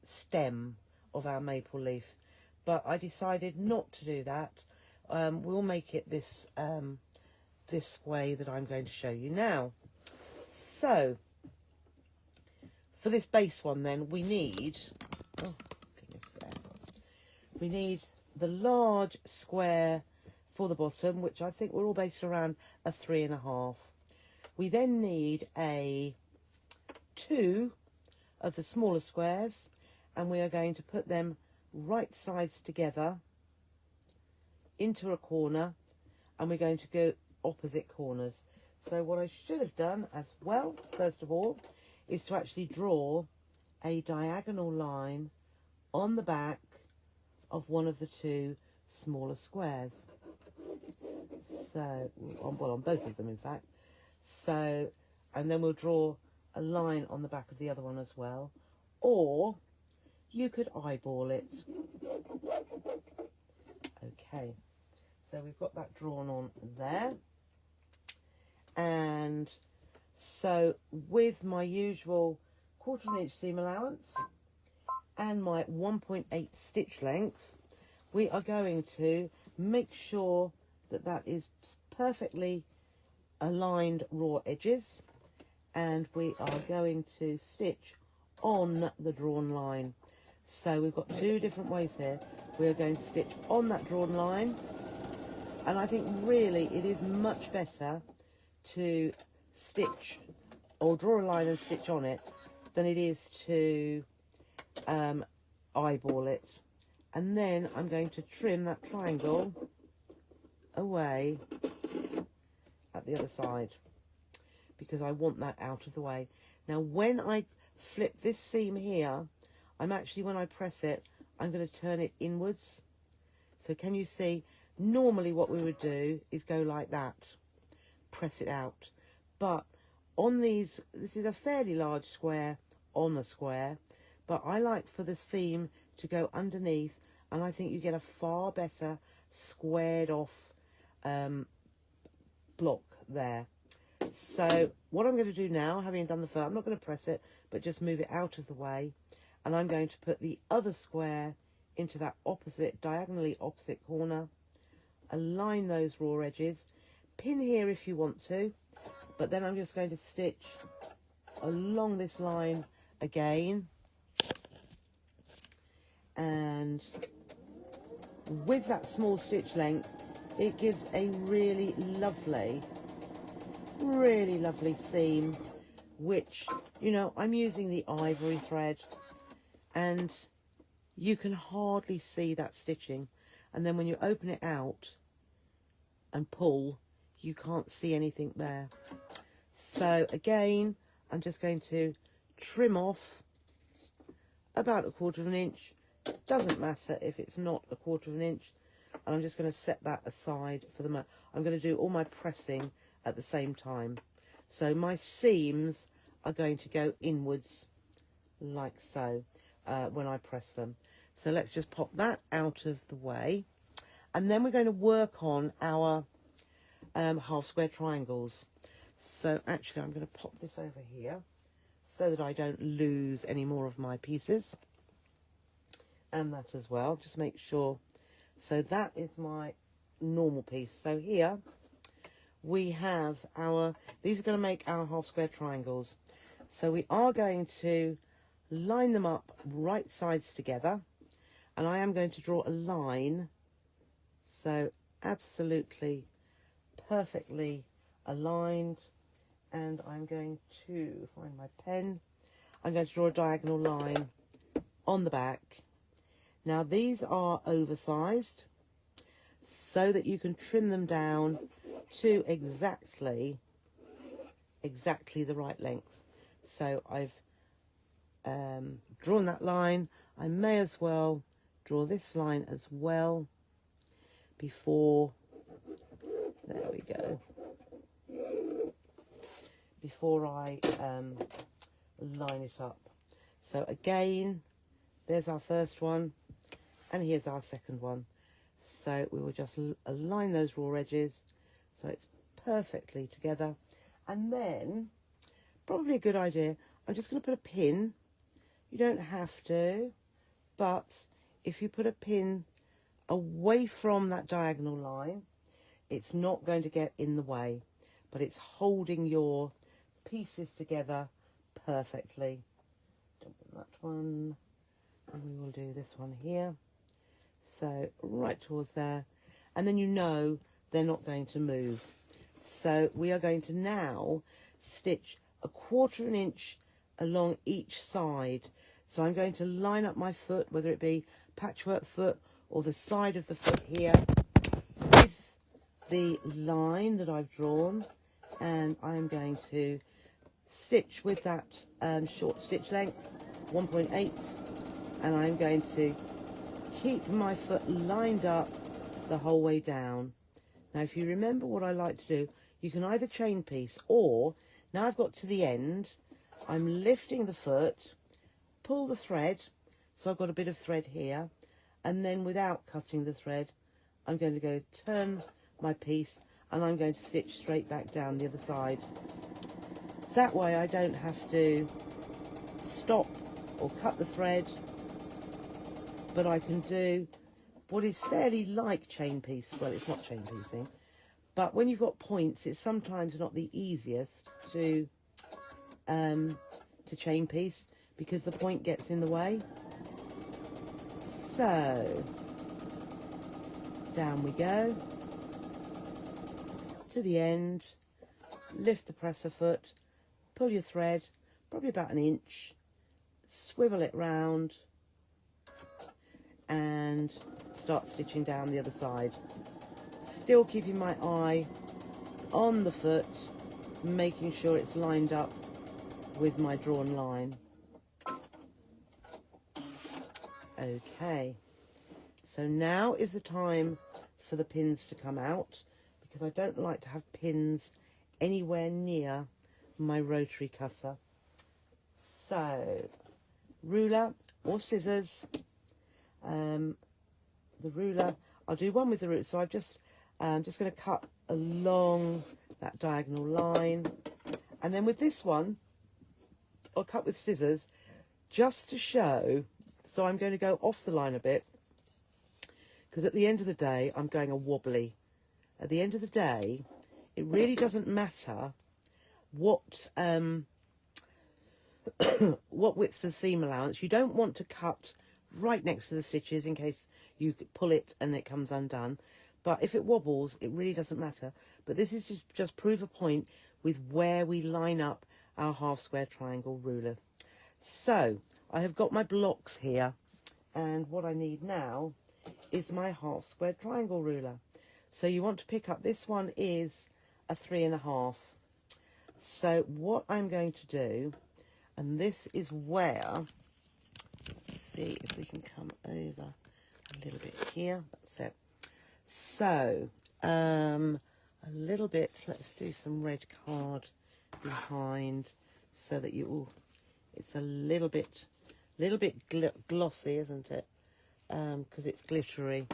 stem of our maple leaf. But I decided not to do that. We'll make it this this way that I'm going to show you now. So for this base one then, we need, oh goodness, there. We need the large square for the bottom, which I think we're all based around a 3.5. We then need two of the smaller squares, and we are going to put them right sides together into a corner, and we're going to go opposite corners. So what I should have done as well, first of all, is to actually draw a diagonal line on the back of one of the two smaller squares. So, well, on both of them, in fact. So, and then we'll draw a line on the back of the other one as well. Or you could eyeball it. Okay, so we've got that drawn on there. And so with my usual 1/4 inch seam allowance and my 1.8 stitch length, we are going to make sure that that is perfectly aligned raw edges, and we are going to stitch on the drawn line. So we've got two different ways here. We are going to stitch on that drawn line, and I think really it is much better to stitch or draw a line and stitch on it than it is to eyeball it. And then I'm going to trim that triangle away at the other side, because I want that out of the way. Now when I flip this seam here, I'm actually, when I press it, I'm going to turn it inwards. So can you see, normally what we would do is go like that, press it out. But on these, this is a fairly large square on the square, but I like for the seam to go underneath, and I think you get a far better squared off block there. So what I'm going to do now, having done the first, I'm not going to press it, but just move it out of the way, and I'm going to put the other square into that opposite, diagonally opposite corner, align those raw edges, pin here if you want to, but then I'm just going to stitch along this line again, and with that small stitch length, it gives a really lovely seam, which, you know, I'm using the ivory thread, and you can hardly see that stitching, and then when you open it out and pull, you can't see anything there. So again, I'm just going to trim off about 1/4 inch. Doesn't matter if it's not 1/4 inch, and I'm just going to set that aside for the moment. I'm going to do all my pressing at the same time. So my seams are going to go inwards like so when I press them. So let's just pop that out of the way, and then we're going to work on our half square triangles. So actually I'm going to pop this over here so that I don't lose any more of my pieces, and that as well, just make sure. So that is my normal piece. So here we have our, these are going to make our half square triangles. So we are going to line them up right sides together, and I am going to draw a line, so absolutely perfectly aligned, and I'm going to find my pen. I'm going to draw a diagonal line on the back. Now these are oversized so that you can trim them down to exactly the right length. So I've drawn that line. I may as well draw this line as well before, there we go, before I line it up. So again, there's our first one, and here's our second one. So we will just align those raw edges so it's perfectly together. And then, probably a good idea, I'm just going to put a pin. You don't have to, but if you put a pin away from that diagonal line, it's not going to get in the way, but it's holding your pieces together perfectly. Dump that one, and we will do this one here. So right towards there, and then you know they're not going to move. So we are going to now stitch 1/4 inch along each side. So I'm going to line up my foot, whether it be patchwork foot or the side of the foot here, with the line that I've drawn, and I'm going to stitch with that short stitch length, 1.8, and I'm going to keep my foot lined up the whole way down. Now, if you remember what I like to do, you can either chain piece, or now I've got to the end, I'm lifting the foot, pull the thread, so I've got a bit of thread here, and then without cutting the thread, I'm going to go turn my piece, and I'm going to stitch straight back down the other side. That way I don't have to stop or cut the thread, but I can do what is fairly like chain piece. Well, it's not chain piecing, but when you've got points, it's sometimes not the easiest to chain piece because the point gets in the way. So down we go to the end, lift the presser foot, pull your thread, probably about 1 inch, swivel it round, and start stitching down the other side. Still keeping my eye on the foot, making sure it's lined up with my drawn line. Okay, so now is the time for the pins to come out, because I don't like to have pins anywhere near my rotary cutter. So, ruler or scissors. The ruler, I'll do one with the ruler, so I'm just going to cut along that diagonal line, and then with this one I'll cut with scissors just to show. So I'm going to go off the line a bit, because at the end of the day I'm going a wobbly. At the end of the day it really doesn't matter what what width's the seam allowance. You don't want to cut right next to the stitches in case you pull it and it comes undone, but if it wobbles it really doesn't matter. But this is just prove a point with where we line up our half square triangle ruler. So I have got my blocks here, and what I need now is my half square triangle ruler. So you want to pick up, this one is a 3.5. So what I'm going to do, and this is where, let's see if we can come over a little bit here, that's it. So a little bit, let's do some red card behind so that it's a little bit glossy, isn't it? Because it's glittery.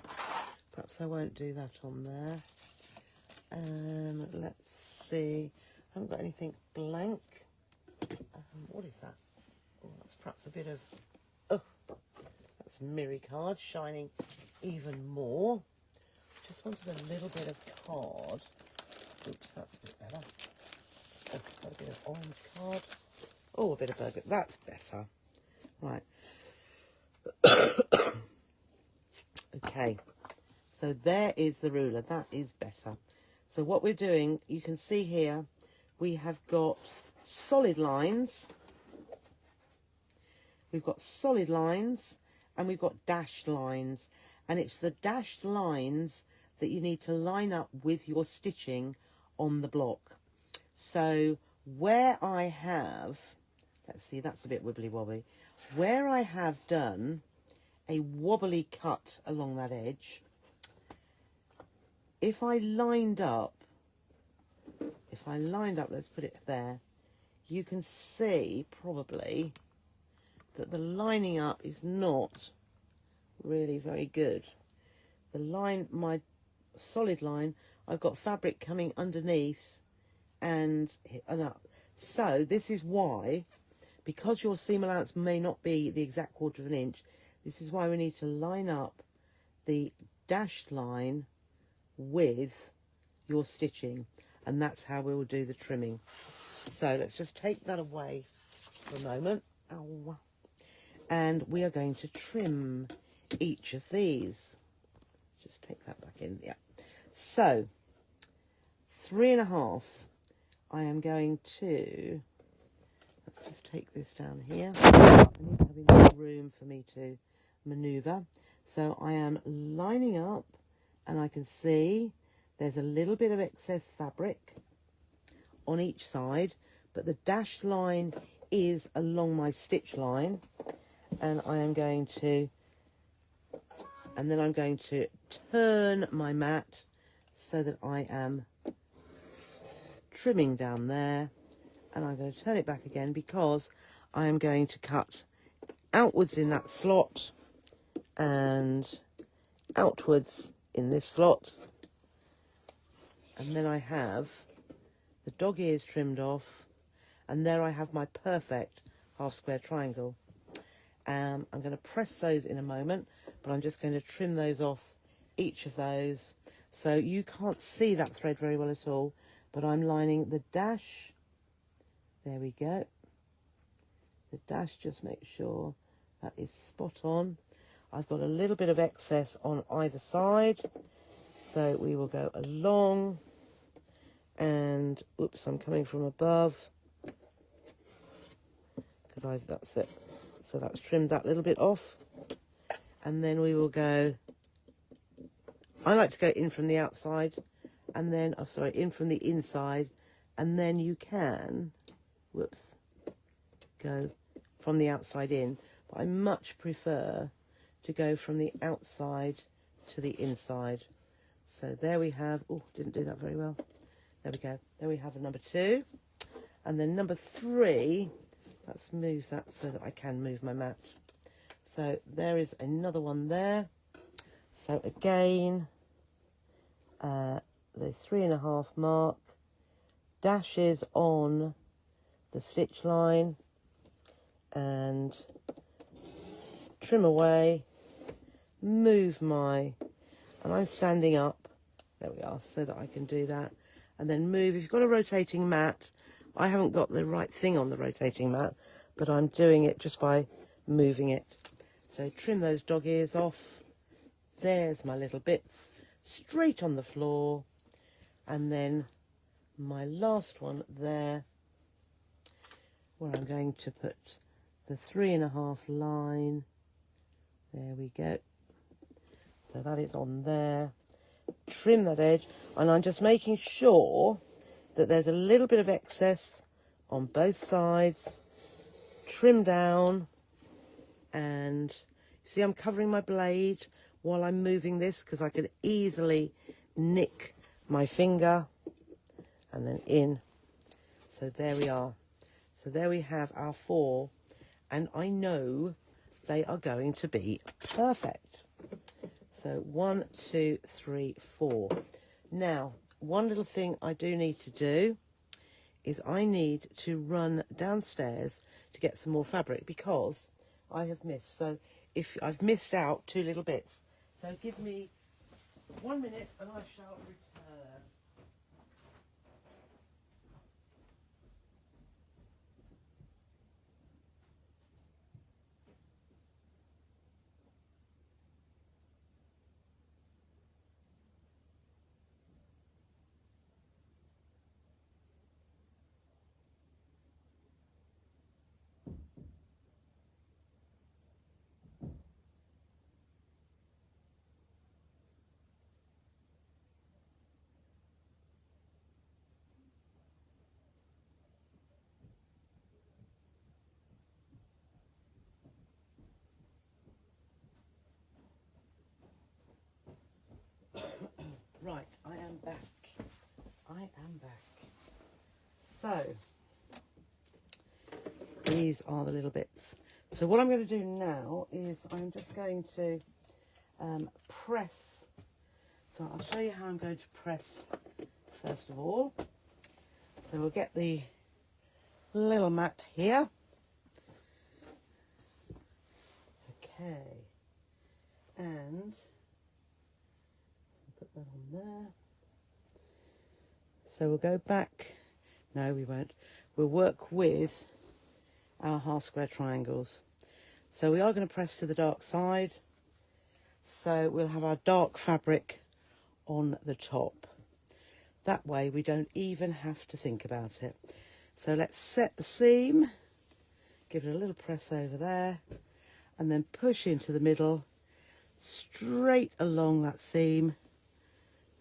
Perhaps I won't do that on there. Let's see. I haven't got anything blank. What is that? Oh, that's perhaps a bit of... Oh, that's mirror card shining even more. Just wanted a little bit of card. Oops, that's a bit better. Oh, is that a bit of orange card? Oh, a bit of burgundy. That's better. Right. Okay. So there is the ruler. That is better. So what we're doing, you can see here, we have got solid lines. We've got solid lines and we've got dashed lines. And it's the dashed lines that you need to line up with your stitching on the block. So where I have, let's see, that's a bit wibbly wobbly. Where I have done a wobbly cut along that edge. If I lined up, let's put it there, you can see probably that the lining up is not really very good. The line, my solid line, I've got fabric coming underneath and up. So this is why, because your seam allowance may not be the exact 1/4 of an inch, this is why we need to line up the dashed line with your stitching, and that's how we will do the trimming. So let's just take that away for a moment. Ow. And we are going to trim each of these. Just take that back in. Yeah. So 3.5. I am going to, let's just take this down here. I need to have enough room for me to maneuver. So I am lining up, and I can see there's a little bit of excess fabric on each side, but the dashed line is along my stitch line, and I am going to, and then I'm going to turn my mat so that I am trimming down there, and I'm going to turn it back again because I am going to cut outwards in that slot and outwards in this slot, and then I have the dog ears trimmed off, and there I have my perfect half square triangle. I'm going to press those in a moment, but I'm just going to trim those off, each of those, so you can't see that thread very well at all, but I'm lining the dash. There we go. The dash, just make sure that is spot on. I've got a little bit of excess on either side, so we will go along, and oops, I'm coming from above because that's it. So that's trimmed that little bit off, and then we will go, I like to go in from the outside, and then, oh sorry, in from the inside, and then you can, whoops, go from the outside in, but I much prefer to go from the outside to the inside. So there we have, oh, didn't do that very well. There we go. There we have a number 2. And then number 3, let's move that so that I can move my mat. So there is another one there. So again, the 3.5 mark, dashes on the stitch line, and trim away, move my, and I'm standing up, there we are, so that I can do that, and then move. If you've got a rotating mat, I haven't got the right thing on the rotating mat, but I'm doing it just by moving it. So trim those dog ears off. There's my little bits straight on the floor, and then my last one there, where I'm going to put the 3.5 line. There we go. So that is on there. Trim that edge, and I'm just making sure that there's a little bit of excess on both sides. Trim down, and you see I'm covering my blade while I'm moving this because I could easily nick my finger, and then in. So there we are. So there we have our 4, and I know they are going to be perfect. So 1, 2, 3, 4. Now, one little thing I do need to do is I need to run downstairs to get some more fabric because I have missed. So if I've missed out 2 little bits. So give me 1 minute and I shall return. So these are the little bits. So what I'm going to do now is I'm just going to press. So I'll show you how I'm going to press first of all. So we'll get the little mat here. Okay, and put that on there. So we'll go back. No, we won't. We'll work with our half square triangles. So we are going to press to the dark side. So we'll have our dark fabric on the top. That way we don't even have to think about it. So let's set the seam, give it a little press over there, and then push into the middle, straight along that seam.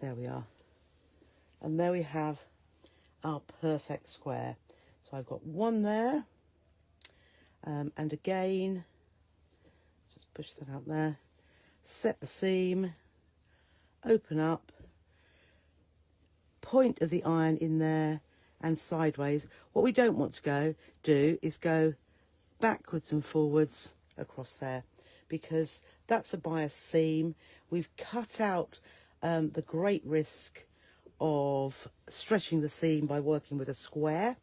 There we are. And there we have our perfect square. So I've got one there, and again, just push that out there, set the seam, open up, point of the iron in there and sideways. What we don't want to do is go backwards and forwards across there, because that's a bias seam. We've cut out the great risk of stretching the seam by working with a square.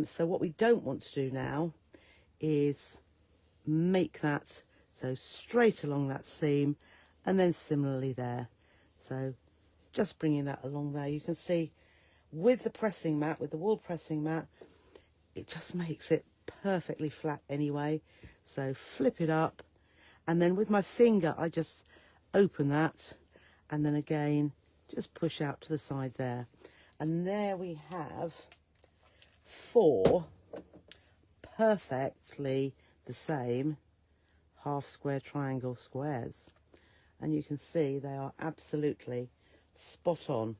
So what we don't want to do now is make that so straight along that seam, and then similarly there. So just bringing that along there. You can see with the pressing mat, with the wool pressing mat, it just makes it perfectly flat anyway. So flip it up, and then with my finger I just open that, and then again just push out to the side there. And there we have 4 perfectly the same half square triangle squares, and you can see they are absolutely spot on.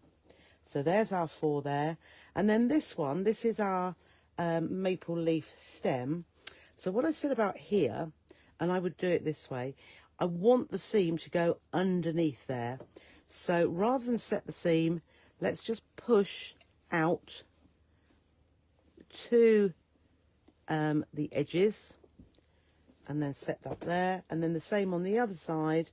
So there's our 4 there, and then this one, this is our maple leaf stem. So what I said about here, and I would do it this way, I want the seam to go underneath there. So rather than set the seam, let's just push out to the edges, and then set that there, and then the same on the other side.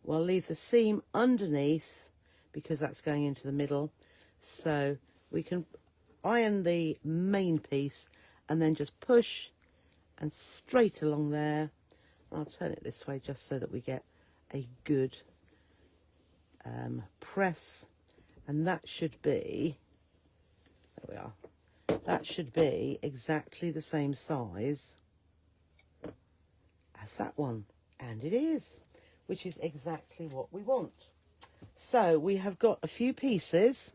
We'll leave the seam underneath because that's going into the middle, so we can iron the main piece and then just push and straight along there. I'll turn it this way just so that we get a good press, and that should be, there we are, that should be exactly the same size as that one, and it is, which is exactly what we want. So we have got a few pieces.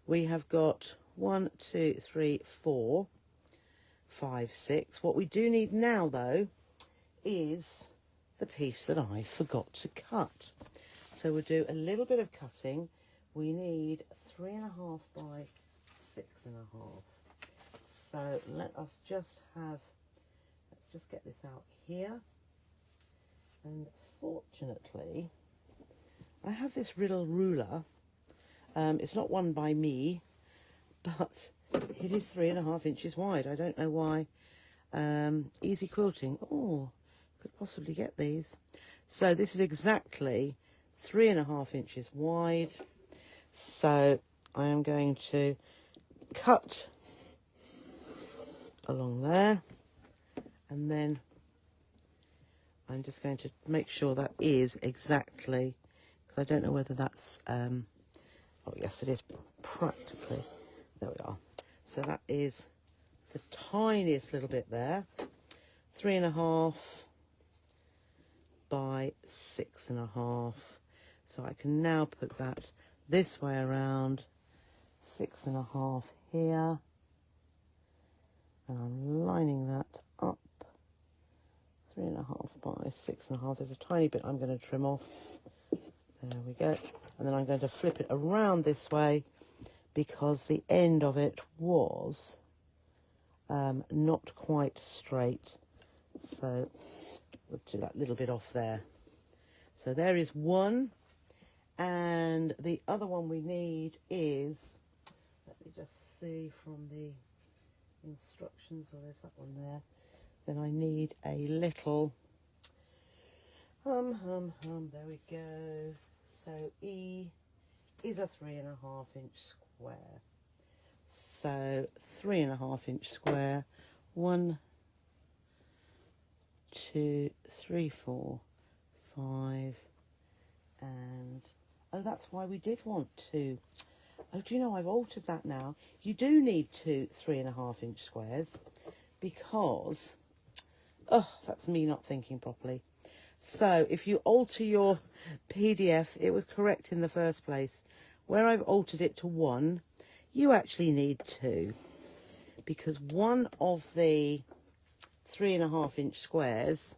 We have got 1, 2, 3, 4, 5, 6. What we do need now though is the piece that I forgot to cut. So we'll do a little bit of cutting. We need 3.5 by 6.5. So let us just have, let's just get this out here. And fortunately, I have this little ruler. It's not one by me, but it is 3.5 inches wide. I don't know why. Easy quilting. Oh, could possibly get these. So this is exactly 3.5 inches wide. So I am going to cut along there, and then I'm just going to make sure that is exactly, because I don't know whether that's, oh yes it is practically, there we are. So that is the tiniest little bit there, 3.5 by 6.5. So I can now put that this way around, 6.5 here, and I'm lining that up, 3.5 by 6.5. There's a tiny bit I'm going to trim off. There we go. And then I'm going to flip it around this way because the end of it was not quite straight. So we'll do that little bit off there. So there is one. And the other one we need is, let me just see from the instructions, or there's that one there, then I need a little there we go. So E is a 3.5 inch square. So 3.5 inch square. 1, 2, 3, 4, 5, and oh, that's why we did want two. Oh, do you know, I've altered that now. You do need two 3.5 inch squares because, oh, that's me not thinking properly. So if you alter your PDF, it was correct in the first place. Where I've altered it to 1, you actually need 2, because one of the 3.5 inch squares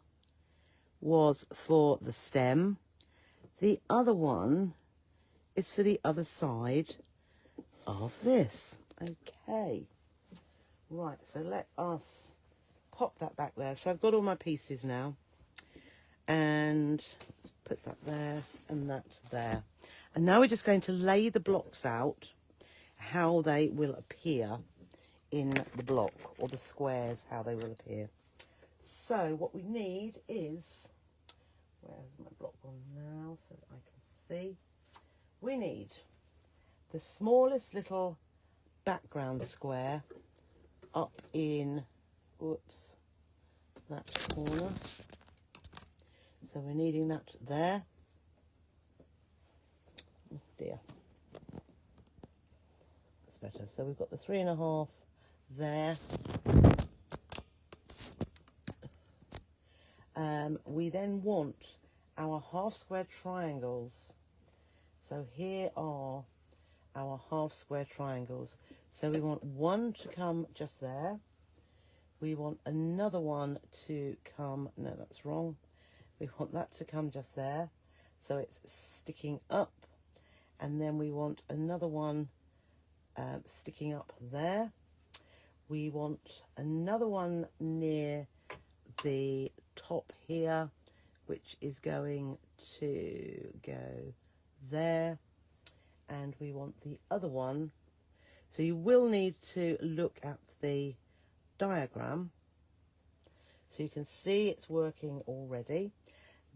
was for the stem. The other one is for the other side of this. Okay. Right, so let us pop that back there. So I've got all my pieces now. And let's put that there and that there. And now we're just going to lay the blocks out, how they will appear in the block, or the squares, how they will appear. So what we need is, where's my block on now so that I can see? We need the smallest little background square up in, whoops, that corner. So we're needing that there. Oh dear. That's better. So we've got the 3.5 there. We then want our half square triangles. So here are our half square triangles. So we want one to come just there. We want another one to come, no, that's wrong. We want that to come just there, so it's sticking up, and then we want another one sticking up there. We want another one near the top here, which is going to go there, and we want the other one. So you will need to look at the diagram so you can see it's working already.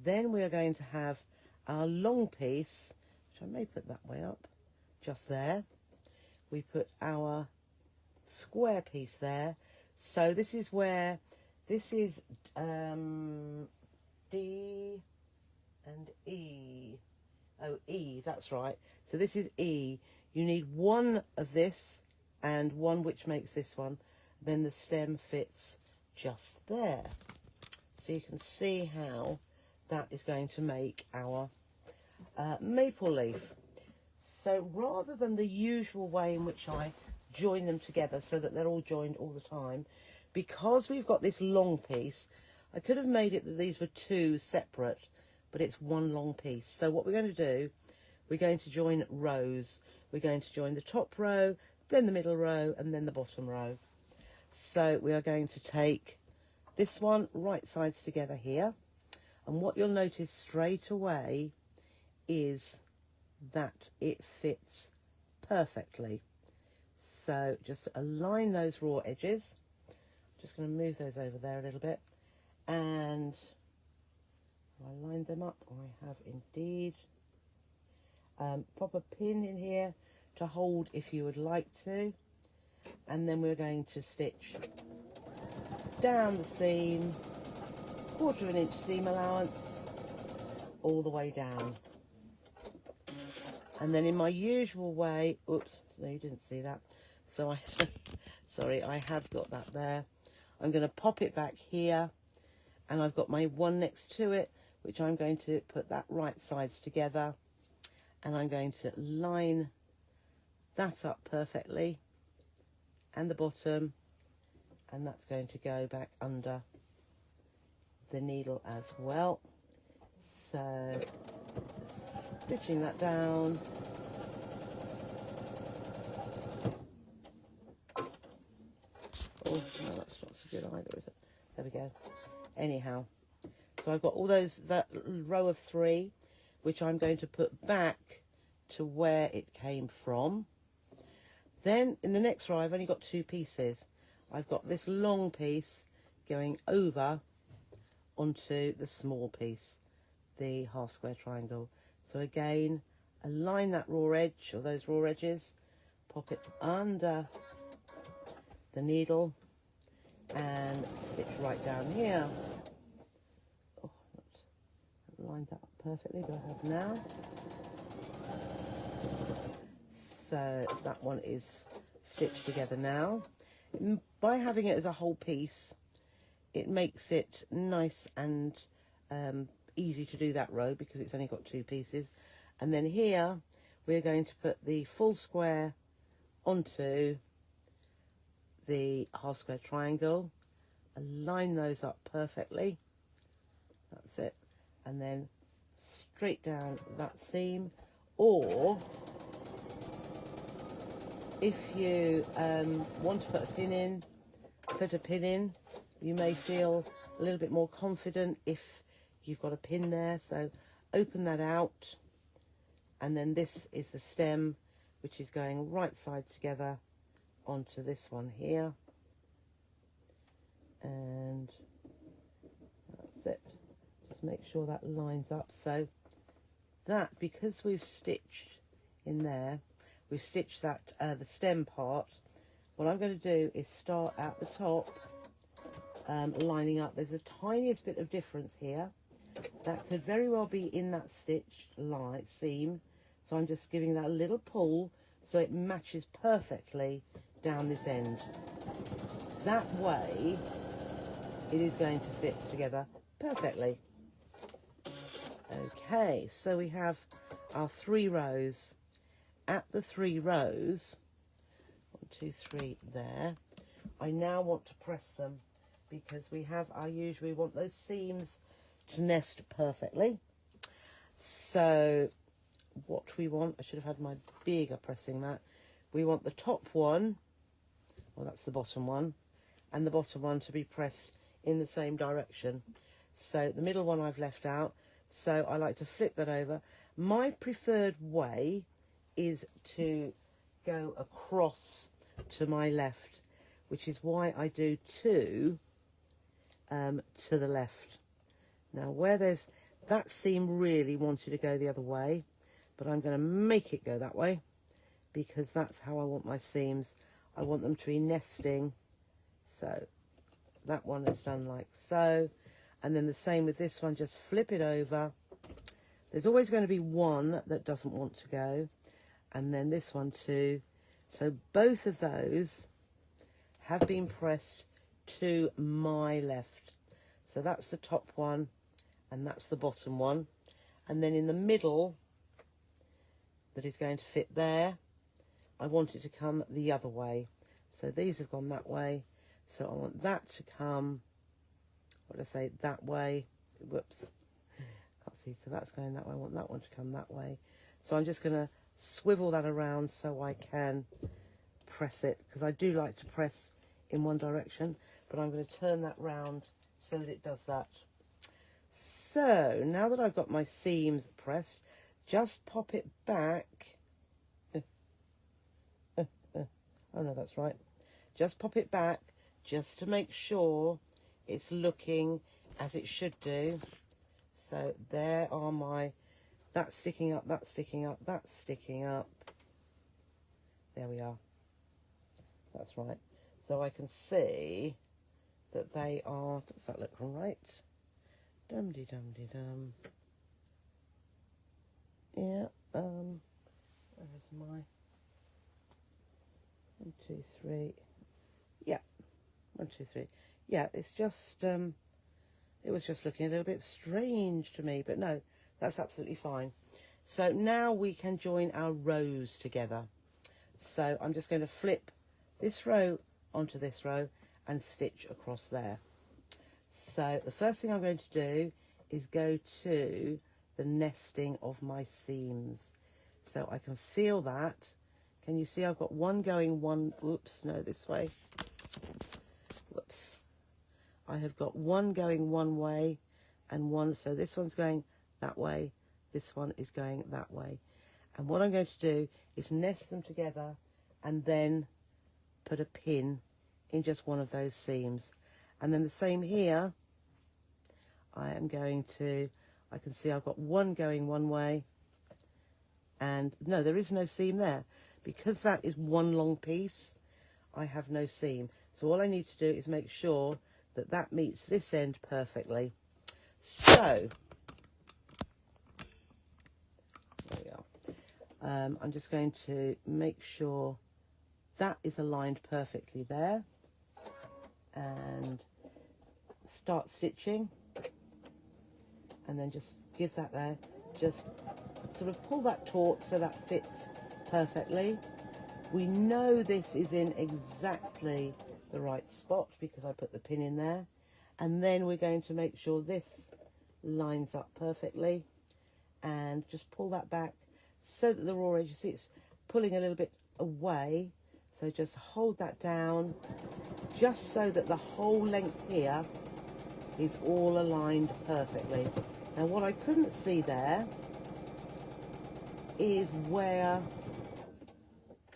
Then we are going to have our long piece, which I may put that way up, just there. We put our square piece there. So this is where, this is D and E. Oh, E, that's right. So this is E. You need one of this and one which makes this one. Then the stem fits just there. So you can see how that is going to make our maple leaf. So rather than the usual way in which I join them together so that they're all joined all the time, because we've got this long piece, I could have made it that these were two separate, but it's one long piece. So what we're going to do, we're going to join rows. We're going to join the top row, then the middle row, and then the bottom row. So we are going to take this one right sides together here. And what you'll notice straight away is that it fits perfectly. So just align those raw edges. Just going to move those over there a little bit. And I lined them up. I have indeed. Pop a pin in here to hold if you would like to. And then we're going to stitch down the seam, 1/4 inch seam allowance, all the way down. And then in my usual way, oops, no, you didn't see that. So I, sorry, I have got that there. I'm going to pop it back here, and I've got my one next to it, which I'm going to put that right sides together, and I'm going to line that up perfectly, and the bottom, and that's going to go back under the needle as well. So stitching that down. Oh no, that's not so good either, is it? There we go. Anyhow, so I've got all those, that row of 3, which I'm going to put back to where it came from. Then in the next row I've only got 2 pieces. I've got this long piece going over onto the small piece, the half square triangle. So again, align that raw edge, or those raw edges, pop it under the needle and stitch right down here. Oh, not lined that up perfectly, but I have now. So that one is stitched together now. By having it as a whole piece, it makes it nice and easy to do that row because it's only got 2 pieces. And then here we're going to put the full square onto the half square triangle, align those up perfectly, that's it, and then straight down that seam. Or if you want to put a pin in, you may feel a little bit more confident if you've got a pin there. So open that out, and then this is the stem, which is going right side together onto this one here, and that's it. Just make sure that lines up. So that, because we've stitched in there, we've stitched that the stem part, what I'm going to do is start at the top, lining up. There's a tiniest bit of difference here that could very well be in that stitched line seam, so I'm just giving that a little pull so it matches perfectly down this end. That way it is going to fit together perfectly. Okay, so we have our 3 rows. At the 3 rows, 1, 2, 3 there, I now want to press them because we want those seams to nest perfectly. So what we want, I should have had my bigger pressing mat, we want the top one, well that's the bottom one, and the bottom one to be pressed in the same direction. So the middle one I've left out, so I like to flip that over. My preferred way is to go across to my left, which is why I do 2 to the left. Now where there's that seam really wanted to go the other way, but I'm going to make it go that way because that's how I want my seams. I want them to be nesting. So that one is done like so, and then the same with this one, just flip it over. There's always going to be one that doesn't want to go, and then this one too. So both of those have been pressed to my left. So that's the top one and that's the bottom one, and then in the middle that is going to fit there, I want it to come the other way. So these have gone that way, so I want that to come, what did I say, that way. Whoops, can't see. So that's going that way. I want that one to come that way. So I'm just going to swivel that around so I can press it, because I do like to press in one direction, but I'm going to turn that round so that it does that. So now that I've got my seams pressed, just pop it back. Oh no, that's right. Just pop it back just to make sure it's looking as it should do. So there are my, that's sticking up, that's sticking up, that's sticking up. There we are. That's right. So I can see that they are, does that look right? Dum-de-dum-de-dum. Yeah, where is my 1, 2, 3? Yeah, 1, 2, 3. Yeah, it's just, it was just looking a little bit strange to me, but no, that's absolutely fine. So now we can join our rows together. So I'm just going to flip this row onto this row and stitch across there. So the first thing I'm going to do is go to the nesting of my seams. So I can feel that. Can you see I've got one going one, whoops, no, this way. Whoops. I have got one going one way and one, so this one's going that way, this one is going that way. And what I'm going to do is nest them together and then put a pin in just one of those seams. And then the same here, I am going to, I can see I've got one going one way, and no, there is no seam there. Because that is one long piece, I have no seam. So all I need to do is make sure that that meets this end perfectly. So, there we are. I'm just going to make sure that is aligned perfectly there, and start stitching, and then just give that there, just sort of pull that taut so that fits perfectly. We know this is in exactly the right spot because I put the pin in there, and then we're going to make sure this lines up perfectly, and just pull that back so that the raw edge, you see it's pulling a little bit away, so just hold that down just so that the whole length here is all aligned perfectly. Now what I couldn't see there is where,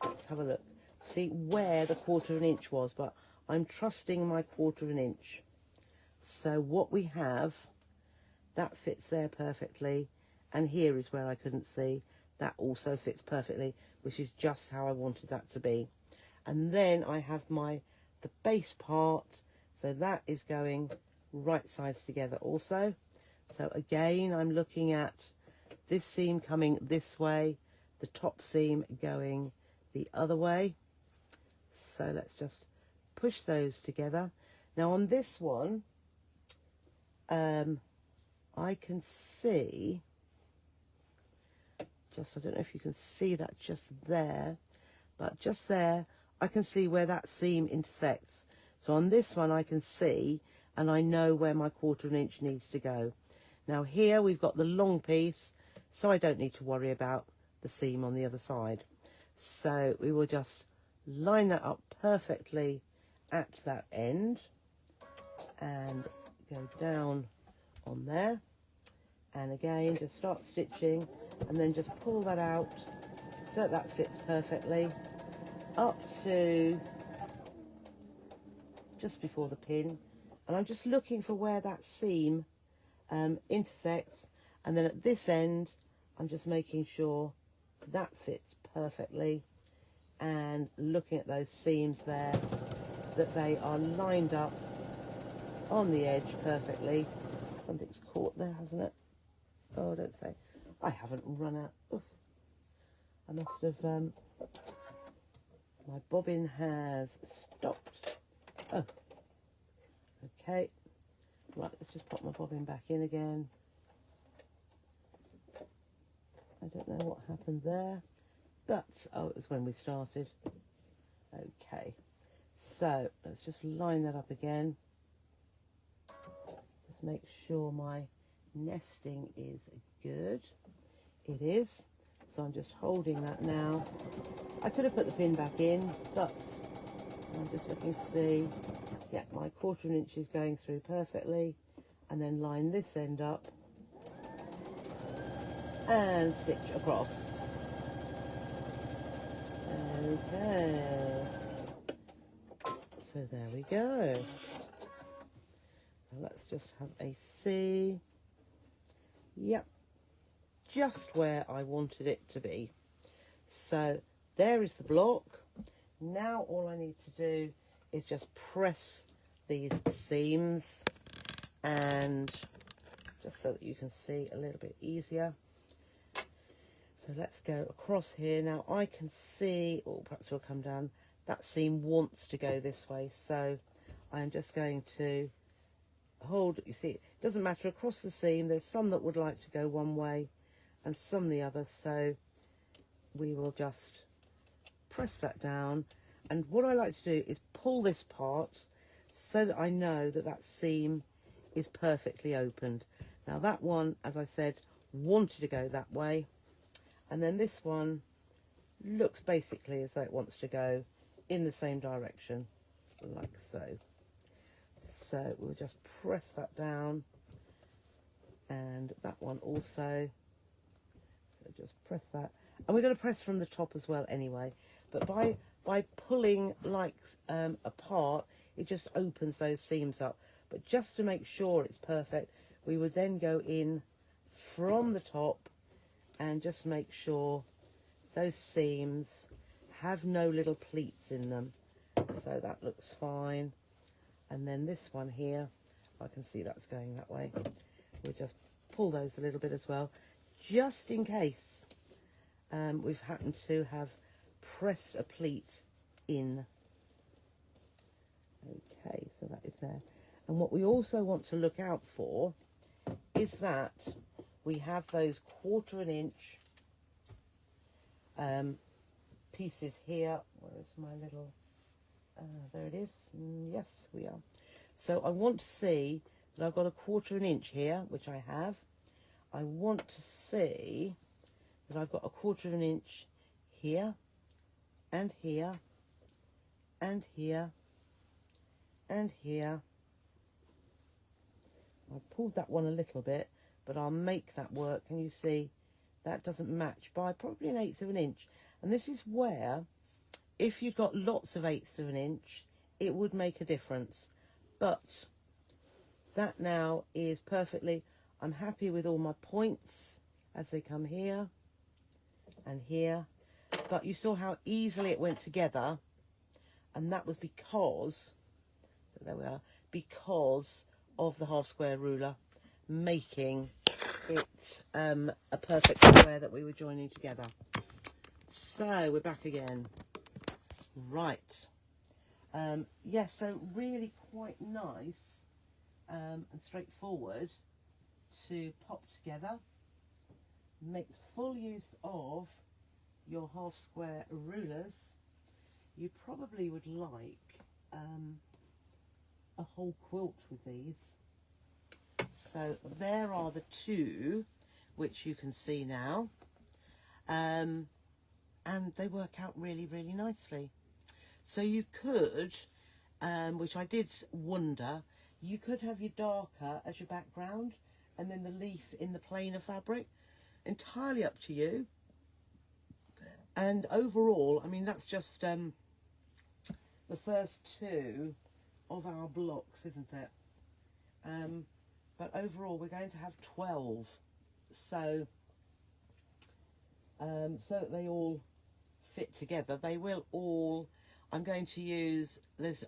let's have a look, see where the 1/4 of an inch was, but I'm trusting my 1/4 of an inch. So what we have, that fits there perfectly, and here is where I couldn't see, that also fits perfectly, which is just how I wanted that to be. And then I have the base part, so that is going right sides together also. So again, I'm looking at this seam coming this way, the top seam going the other way. So let's just push those together. Now on this one, I can see, just, I don't know if you can see that just there, but just there, I can see where that seam intersects. So on this one I can see, and I know where my 1/4 of an inch needs to go. Now here we've got the long piece, so I don't need to worry about the seam on the other side. So we will just line that up perfectly at that end and go down on there, and again just start stitching, and then just pull that out so that fits perfectly up to just before the pin. And I'm just looking for where that seam intersects, and then at this end I'm just making sure that fits perfectly, and looking at those seams there, that they are lined up on the edge perfectly. Something's caught there, hasn't it? Oh, don't say. I haven't run out. Oof. I must have, my bobbin has stopped. Oh, okay. Right, let's just pop my bobbin back in again. I don't know what happened there, but, oh, it was when we started. Okay, so let's just line that up again. Just make sure my nesting is good. It is. So I'm just holding that now. I could have put the pin back in, but I'm just looking to see, yeah, my 1/4 of an inch is going through perfectly, and then line this end up and stitch across. Okay, so there we go. Now let's just have a see. Yep, just where I wanted it to be. So there is the block. Now all I need to do is just press these seams, and just so that you can see a little bit easier. So let's go across here. Now I can see, or perhaps we'll come down, that seam wants to go this way, so I'm just going to hold, you see, it doesn't matter across the seam, there's some that would like to go one way and some the other, so we will just press that down. And what I like to do is pull this part so that I know that that seam is perfectly opened. Now that one, as I said, wanted to go that way, and then this one looks basically as though it wants to go in the same direction, like so. So we'll just press that down, and that one also. So just press that, and we're going to press from the top as well anyway, but by by pulling like apart, it just opens those seams up. But just to make sure it's perfect, we would then go in from the top and just make sure those seams have no little pleats in them. So that looks fine. And then this one here, I can see that's going that way. We'll just pull those a little bit as well, just in case we've happened to have pressed a pleat in. Okay, so that is there. And what we also want to look out for is that we have those 1/4 inch pieces here. Where's my little, there it is. Yes, we are. So I want to see that I've got a 1/4 inch here, which I have. I want to see that I've got a 1/4 inch here, and here, and here, and here. I pulled that one a little bit, but I'll make that work. Can you see? That doesn't match by probably 1/8 inch. And this is where, if you've got lots of 1/8 inch, it would make a difference. But that now is perfectly, I'm happy with all my points as they come here and here. But you saw how easily it went together, and that was because, so there we are, because of the half square ruler making it a perfect square that we were joining together. So we're back again. Right. Yeah, so really quite nice and straightforward to pop together. Makes full use of your half square rulers. You probably would like a whole quilt with these. So there are the two which you can see now, and they work out really, really nicely. So you could, which I did wonder, you could have your darker as your background and then the leaf in the plainer fabric. Entirely up to you. And overall, I mean, that's just the first two of our blocks, isn't it? But overall, we're going to have 12. So, so that they all fit together. They will all, I'm going to use,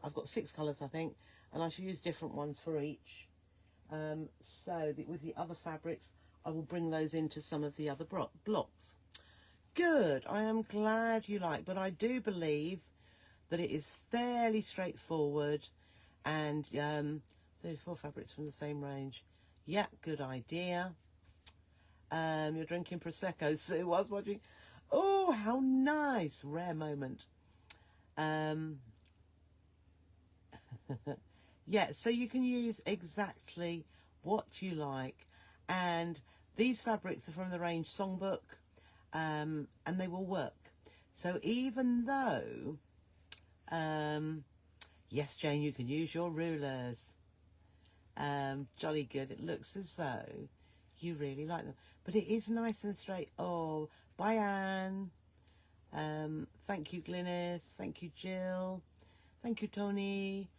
I've got 6 colours, I think, and I should use different ones for each. So with the other fabrics, I will bring those into some of the other blocks. Good, I am glad you like, but I do believe that it is fairly straightforward, and 34 fabrics from the same range. Yeah, good idea. You're drinking Prosecco, Sue. I was watching. Oh, how nice. Rare moment. Yeah, so you can use exactly what you like. And these fabrics are from the range Songbook, and they will work. So even though, yes, Jane, you can use your rulers. Jolly good. It looks as though you really like them. But it is nice and straight. Oh, bye, Anne. Thank you, Glynis. Thank you, Jill. Thank you, Tony.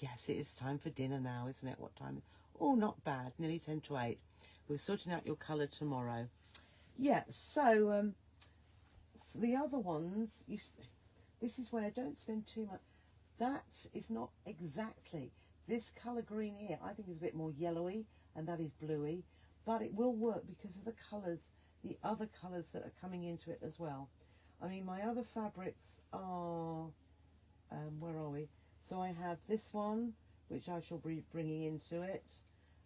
Yes, it is time for dinner now, isn't it? What time? Oh, not bad. Nearly 10 to 8. We're sorting out your colour tomorrow. Yeah, so, so the other ones, this is where I don't spend too much. That is not exactly. This colour green here, I think is a bit more yellowy, and that is bluey. But it will work because of the colours, the other colours that are coming into it as well. I mean, my other fabrics are, where are we? So I have this one, which I shall be bringing into it.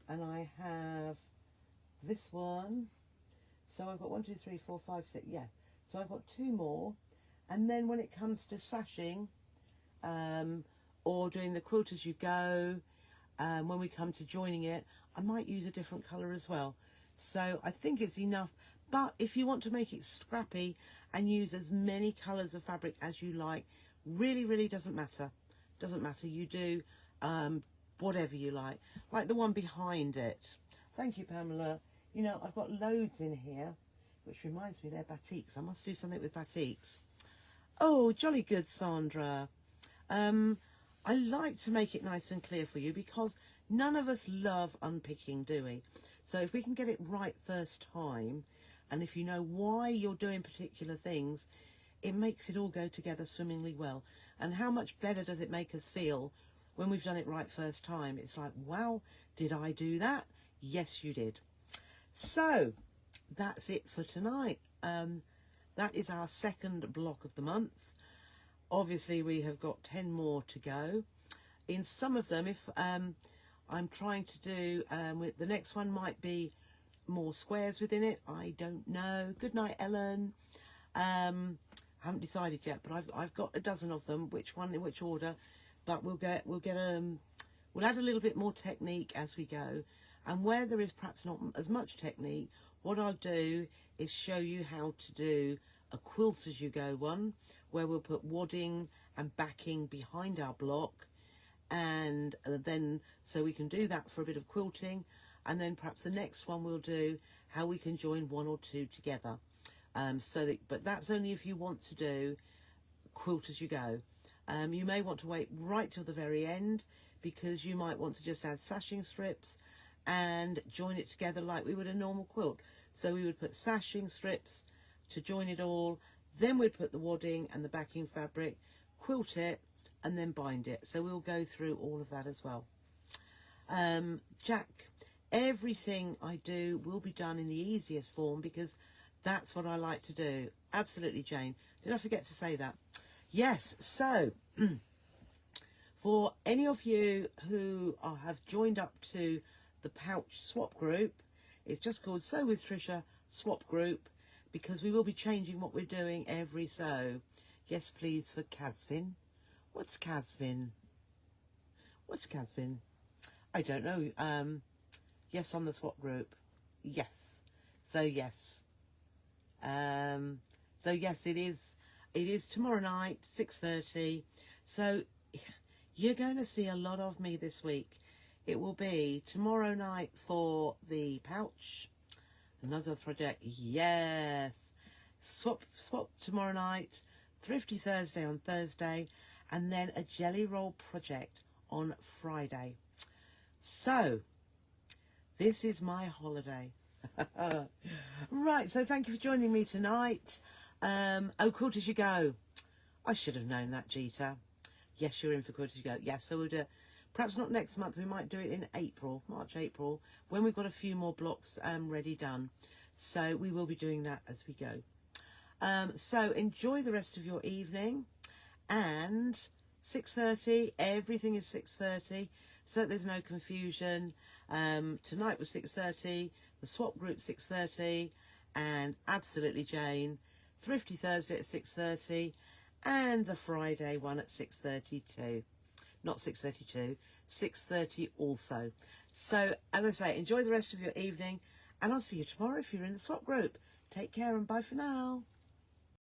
And I have this one. So I've got 1, 2, 3, 4, 5, 6, yeah. So I've got 2 more. And then when it comes to sashing, or doing the quilt as you go, when we come to joining it, I might use a different colour as well. So I think it's enough. But if you want to make it scrappy and use as many colours of fabric as you like, really, really doesn't matter. Doesn't matter. You do whatever you like. Like the one behind it. Thank you, Pamela. You know, I've got loads in here, which reminds me they're batiks. I must do something with batiks. Oh, jolly good, Sandra. I like to make it nice and clear for you because none of us love unpicking, do we? So if we can get it right first time, and if you know why you're doing particular things, it makes it all go together swimmingly well. And how much better does it make us feel when we've done it right first time? It's like, wow, did I do that? Yes, you did. So that's it for tonight. That is our second block of the month. Obviously, we have got 10 more to go. In some of them, if I'm trying to do, with the next one might be more squares within it. I don't know. Good night, Ellen. Haven't decided yet, but I've got a dozen of them. Which one in which order? But we'll add a little bit more technique as we go. And where there is perhaps not as much technique, what I'll do is show you how to do a quilt as you go one, where we'll put wadding and backing behind our block, and then so we can do that for a bit of quilting, and then perhaps the next one we'll do how we can join one or two together. But that's only if you want to do quilt as you go. You may want to wait right till the very end because you might want to just add sashing strips and join it together like we would a normal quilt. So we would put sashing strips to join it all, then we'd put the wadding and the backing fabric, quilt it, and then bind it. So we'll go through all of that as well. Jack, everything I do will be done in the easiest form because that's what I like to do. Absolutely, Jane. Did I forget to say that? Yes, so for any of you who have joined up to the pouch swap group, it's just called Sew with Trisha swap group because we will be changing what we're doing every sew. Yes, please, for Casvin. What's Casvin? What's Casvin? I don't know. Yes, on the swap group. Yes. So yes. So yes, it is. It is tomorrow night, 6:30. So you're going to see a lot of me this week. It will be tomorrow night for the pouch. Another project. Yes. Swap tomorrow night. Thrifty Thursday on Thursday. And then a jelly roll project on Friday. So this is my holiday. Right, so thank you for joining me tonight. Oh, quilt as you go. I should have known that, Jeeta. Yes, you're in for quilt as you go. Yes, so we'll do, perhaps not next month. We might do it in April, March, April, when we've got a few more blocks ready done. So we will be doing that as we go. So enjoy the rest of your evening. And 6:30, everything is 6:30, so there's no confusion. Tonight was 6:30, the swap group 6:30, and absolutely Jane, Thrifty Thursday at 6:30, and the Friday one at 6:32. Not 6:32, 6:30 also. So, as I say, enjoy the rest of your evening, and I'll see you tomorrow if you're in the swap group. Take care and bye for now.